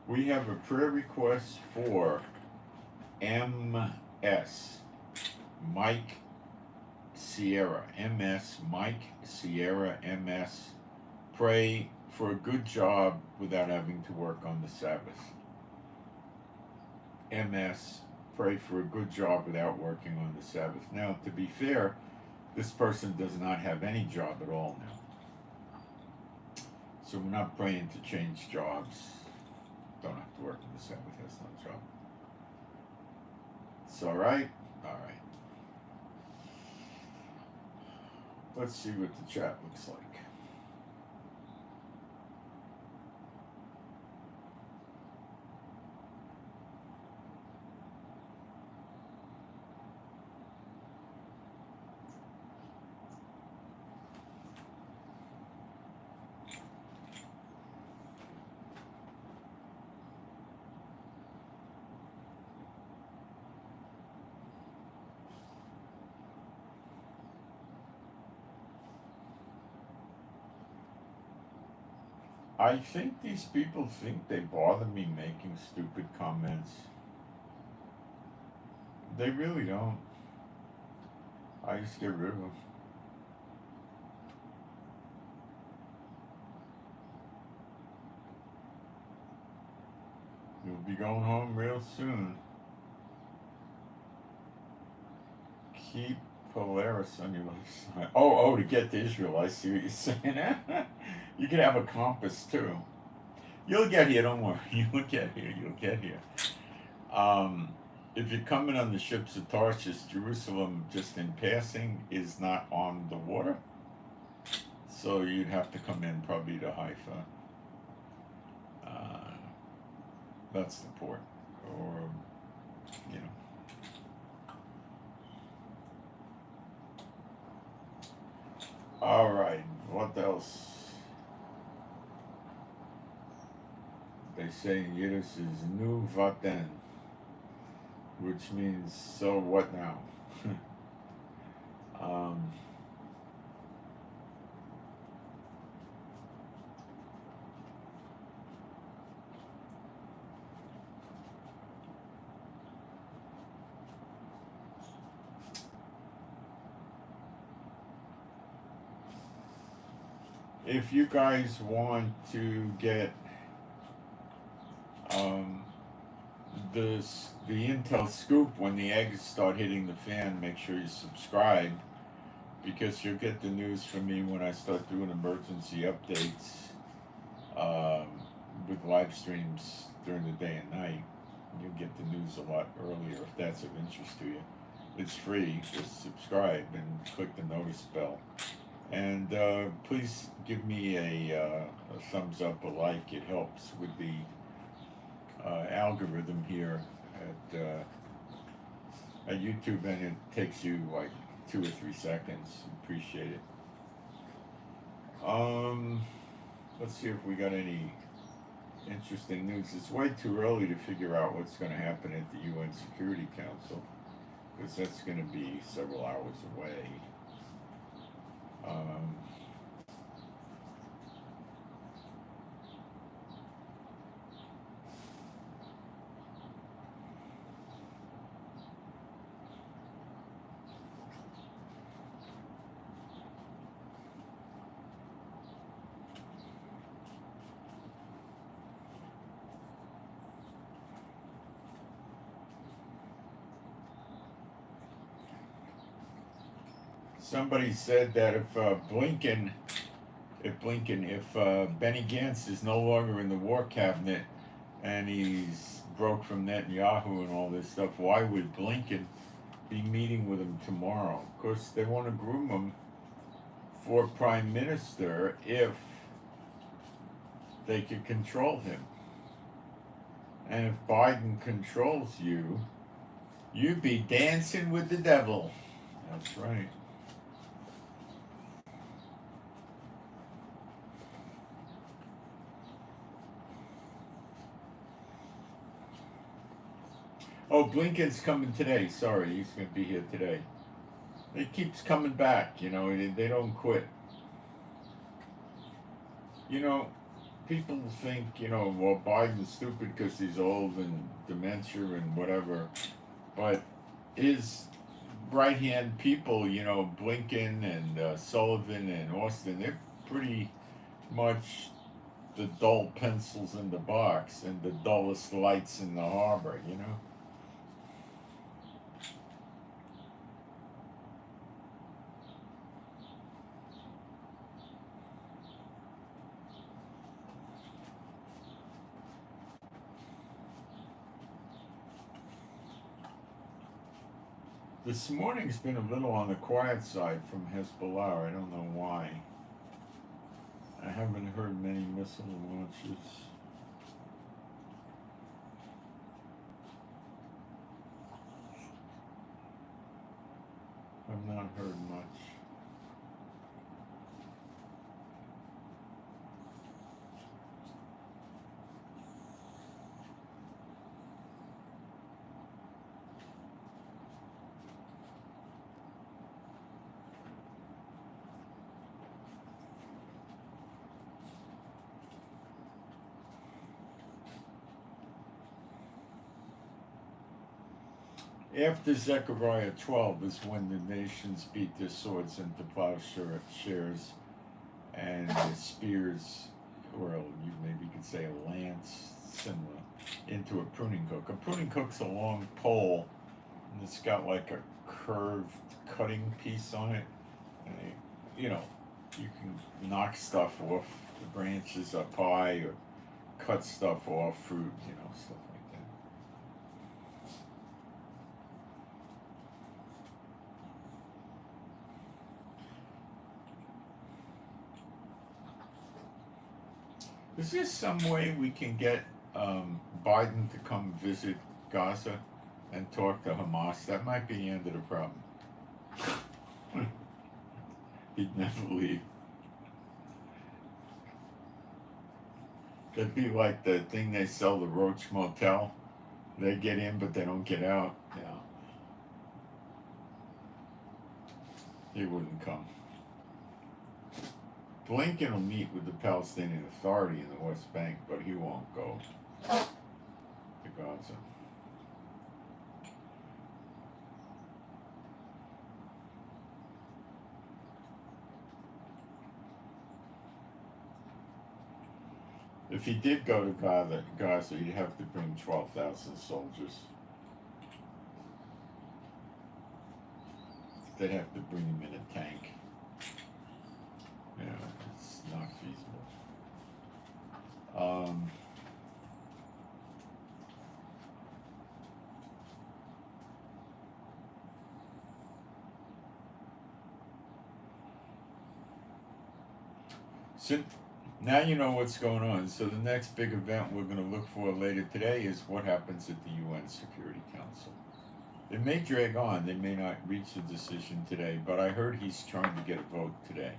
We have a prayer request for MS, Mike Sierra. MS, Mike Sierra, MS. Pray for a good job without having to work on the Sabbath. MS, pray for a good job without working on the Sabbath. Now, to be fair, this person does not have any job at all now. So we're not praying to change jobs. Don't have to work on the Sabbath, has no job. It's alright? Alright. Let's see what the chat looks like. I think these people think they bother me making stupid comments. They really don't. I just get rid of them. You'll be going home real soon. Keep Polaris on your left side. Oh, to get to Israel. I see what you're saying. You can have a compass too. You'll get here, don't worry. You'll get here. If you're coming on the ships of Tarshish, Jerusalem, just in passing, is not on the water. So you'd have to come in probably to Haifa. That's the port. Or, you know. All right, what else? They say in Yiddish is nu vaten, which means so what now? If you guys want to get the Intel scoop, when the eggs start hitting the fan, make sure you subscribe, because you'll get the news from me when I start doing emergency updates um, with live streams during the day and night. You'll get the news a lot earlier if that's of interest to you. It's free. Just subscribe and click the notice bell. And please give me a thumbs up, a like. It helps with the algorithm here at YouTube, and it takes you like 2 or 3 seconds. Appreciate it. Let's see if we got any interesting news. It's way too early to figure out what's going to happen at the UN Security Council, because that's going to be several hours away. Somebody said that if Benny Gantz is no longer in the war cabinet and he's broke from Netanyahu and all this stuff, why would Blinken be meeting with him tomorrow? Of course, they want to groom him for prime minister if they could control him. And if Biden controls you, you'd be dancing with the devil. That's right. Oh, Blinken's coming today. Sorry, he's going to be here today. He keeps coming back, you know, they don't quit. You know, people think, you know, well, Biden's stupid because he's old and dementia and whatever. But his right-hand people, you know, Blinken and Sullivan and Austin, they're pretty much the dull pencils in the box and the dullest lights in the harbor, you know? This morning's been a little on the quiet side from Hezbollah. I don't know why. I haven't heard many missile launches. I've not heard much. After Zechariah 12 is when the nations beat their swords into plowshares and their spears, or you maybe could say a lance, similar, into a pruning hook. A pruning hook's a long pole, and it's got like a curved cutting piece on it. And you know, you can knock stuff off the branches up high, or cut stuff off, fruit, you know, stuff like that. Is there some way we can get Biden to come visit Gaza and talk to Hamas? That might be the end of the problem. He'd never leave. That'd be like the thing they sell, the Roach Motel. They get in, but they don't get out. Yeah. He wouldn't come. Blinken will meet with the Palestinian Authority in the West Bank, but he won't go to Gaza. If he did go to Gaza, he'd have to bring 12,000 soldiers. They'd have to bring him in a tank. Yeah, it's not feasible. So now you know what's going on. So the next big event we're going to look for later today is what happens at the UN Security Council. It may drag on. They may not reach a decision today, but I heard he's trying to get a vote today.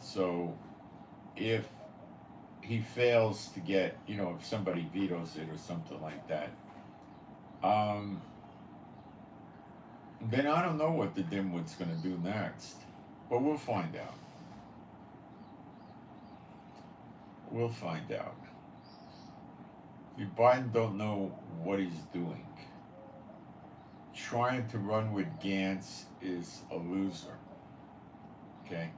So if he fails to get, if somebody vetoes it or something like that, then I don't know what the dimwit's going to do next. But we'll find out. We'll find out. See, Biden don't know what he's doing. Trying to run with Gantz is a loser. Okay?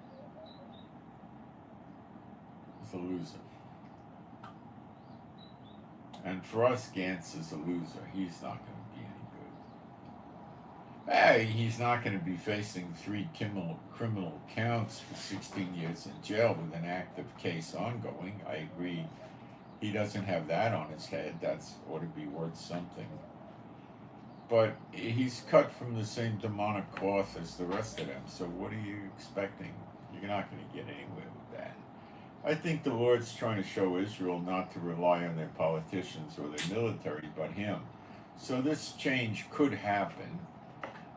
He's a loser. And for us, Gantz is a loser. He's not going to be any good. Hey, he's not going to be facing 3 criminal counts for 16 years in jail with an active case ongoing. I agree. He doesn't have that on his head. That's ought to be worth something. But he's cut from the same demonic cloth as the rest of them. So what are you expecting? You're not going to get anywhere with that. I think the Lord's trying to show Israel not to rely on their politicians or their military, but him. So this change could happen,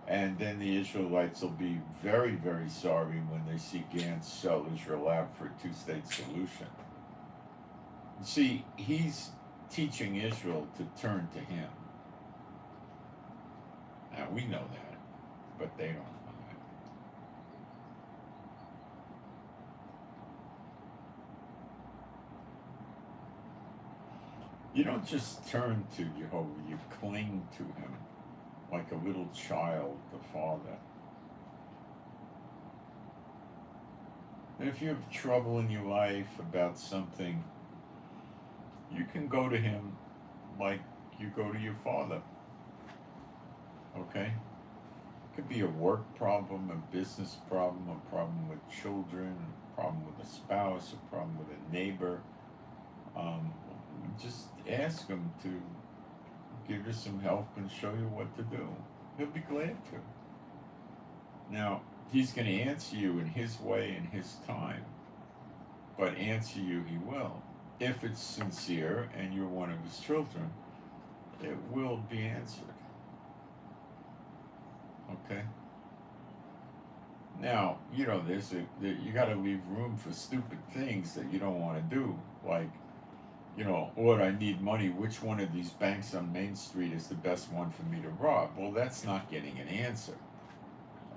and then the Israelites will be very, very sorry when they see Gantz sell Israel out for a 2-state solution. See, he's teaching Israel to turn to him. Now, we know that, but they don't know that. You don't just turn to Jehovah, you cling to him like a little child, the Father. And if you have trouble in your life about something, you can go to him like you go to your Father. Okay? It could be a work problem, a business problem, a problem with children, a problem with a spouse, a problem with a neighbor. Just ask him to give you some help and show you what to do. He'll be glad to. Now, he's going to answer you in his way and his time, but answer you he will. If it's sincere and you're one of his children, it will be answered. Okay? Now, you got to leave room for stupid things that you don't want to do. Like, Lord, I need money. Which one of these banks on Main Street is the best one for me to rob? Well, that's not getting an answer.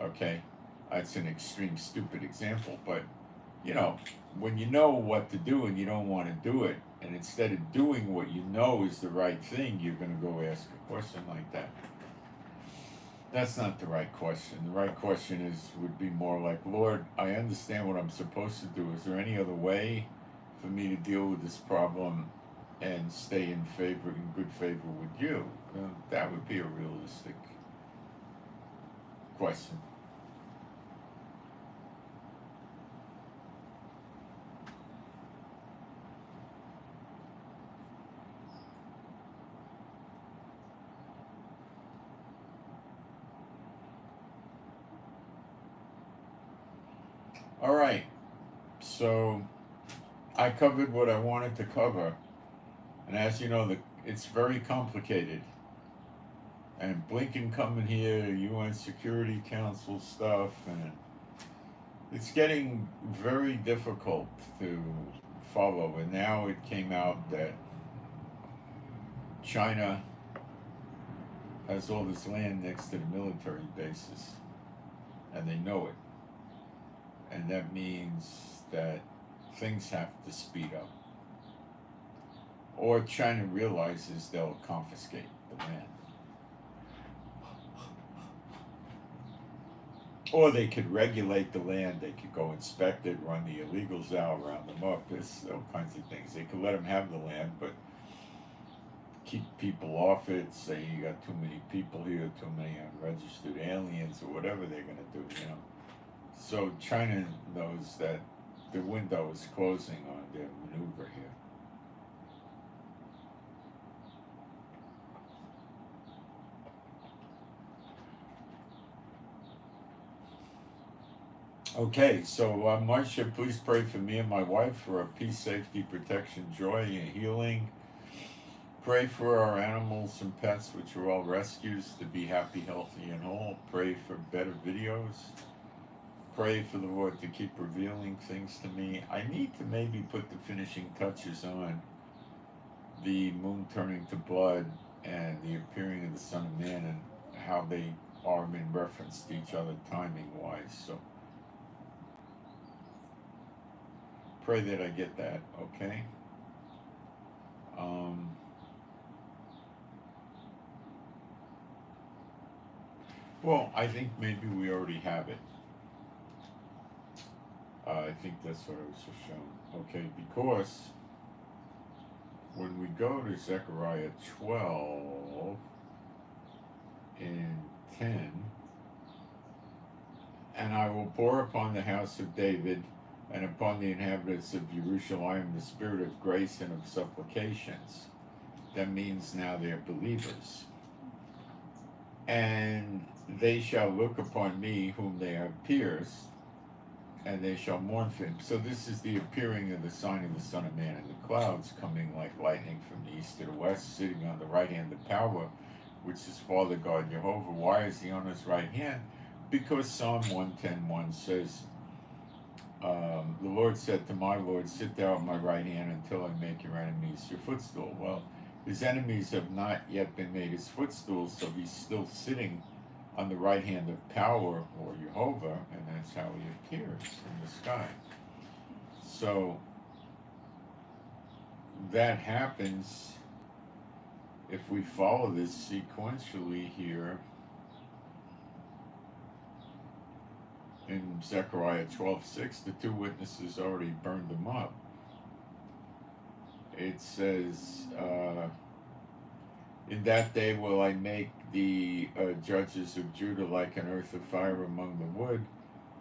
Okay? That's an extreme stupid example, but, when you know what to do and you don't want to do it, and instead of doing what you know is the right thing, you're going to go ask a question like that. That's not the right question. The right question would be more like, Lord, I understand what I'm supposed to do. Is there any other way for me to deal with this problem and stay in good favor with you? That would be a realistic question. All right, so I covered what I wanted to cover, and as you know, it's very complicated. And Blinken coming here, UN Security Council stuff, and it's getting very difficult to follow. And now it came out that China has all this land next to the military bases, and they know it. And that means that things have to speed up. Or China realizes they'll confiscate the land. Or they could regulate the land, they could go inspect it, run the illegals out, round them up. There's all kinds of things. They could let them have the land, but keep people off it, say you got too many people here, too many unregistered aliens, or whatever they're going to do, you know. So China knows that the window is closing on their maneuver here. Okay, so Moshe, please pray for me and my wife for our peace, safety, protection, joy, and healing. Pray for our animals and pets, which are all rescues, to be happy, healthy, and whole. Pray for better videos. Pray for the Lord to keep revealing things to me. I need to maybe put the finishing touches on the moon turning to blood and the appearing of the Son of Man and how they are in reference to each other timing-wise. So pray that I get that, okay? Well, I think maybe we already have it. I think that's what I was just shown. Okay, because when we go to Zechariah 12 and 10, and I will pour upon the house of David and upon the inhabitants of Jerusalem the spirit of grace and of supplications. That means now they're believers. And they shall look upon me whom they have pierced, and they shall mourn for him. So this is the appearing of the sign of the Son of Man in the clouds, coming like lightning from the east to the west, sitting on the right hand of power, which is Father God Jehovah. Why is he on his right hand? Because Psalm 110:1 says, the Lord said to my Lord, sit thou at my right hand until I make your enemies your footstool. Well, his enemies have not yet been made his footstool, so he's still sitting on the right hand of power, or Jehovah, and that's how he appears in the sky. So that happens if we follow this sequentially here in Zechariah 12:6. The two witnesses already burned them up. It says, in that day will I make the judges of Judah like an earth of fire among the wood,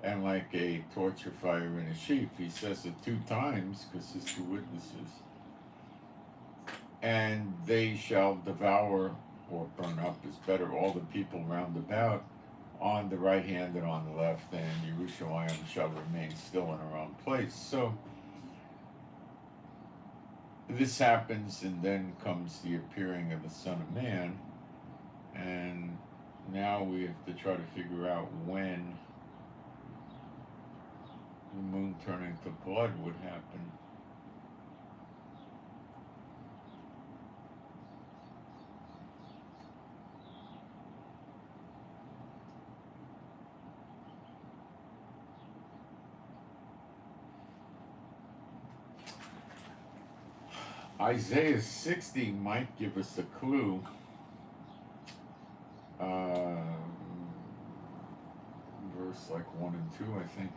and like a torch of fire in a sheaf. He says it 2 times, because there's 2 witnesses. And they shall devour, or burn up is better, all the people round about, on the right hand and on the left, and Jerusalem shall remain still in her own place. So this happens, and then comes the appearing of the Son of Man, and now we have to try to figure out when the moon turning to blood would happen. Isaiah 60 might give us a clue. Verse like 1 and 2, I think.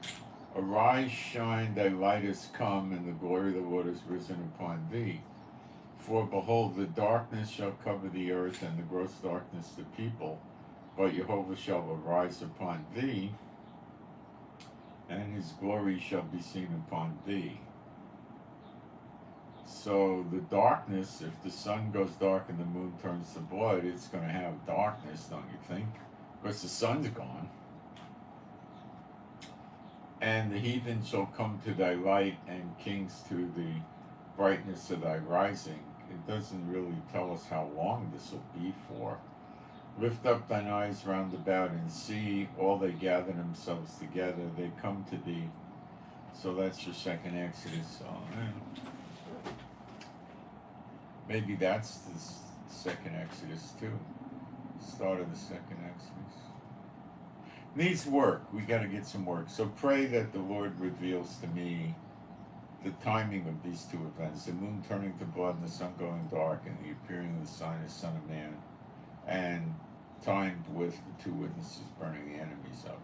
Arise, shine, thy light is come, and the glory of the Lord is risen upon thee. For behold, the darkness shall cover the earth, and the gross darkness the people. But Jehovah shall arise upon thee, and his glory shall be seen upon thee. So the darkness, if the sun goes dark and the moon turns to blood, it's going to have darkness, don't you think? Because the sun's gone. And the heathen shall come to thy light, and kings to the brightness of thy rising. It doesn't really tell us how long this will be for. Lift up thine eyes round about and see, all they gather themselves together, they come to thee. So that's your second Exodus. Maybe that's the second Exodus too. Start of the second Exodus. Needs work. We got to get some work. So pray that the Lord reveals to me the timing of these 2 events: the moon turning to blood and the sun going dark, and the appearing of the sign of Son of Man, and timed with the 2 witnesses burning the enemies up.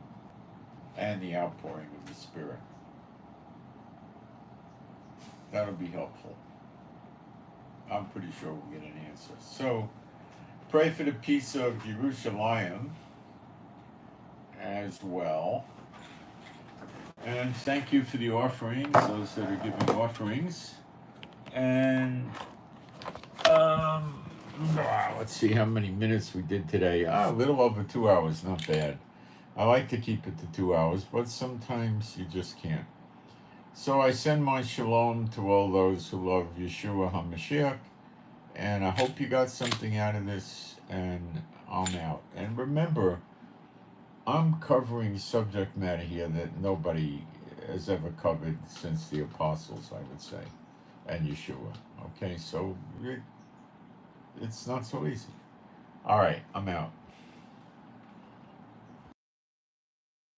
and the outpouring of the Spirit. That'll be helpful. I'm pretty sure we'll get an answer. So, pray for the peace of Jerusalem as well. And thank you for the offerings, those that are giving offerings. And let's see how many minutes we did today. A little over 2 hours, not bad. I like to keep it to 2 hours, but sometimes you just can't. So I send my shalom to all those who love Yeshua HaMashiach, and I hope you got something out of this, and I'm out. And remember, I'm covering subject matter here that nobody has ever covered since the apostles, I would say, and Yeshua. Okay, so it's not so easy. All right, I'm out.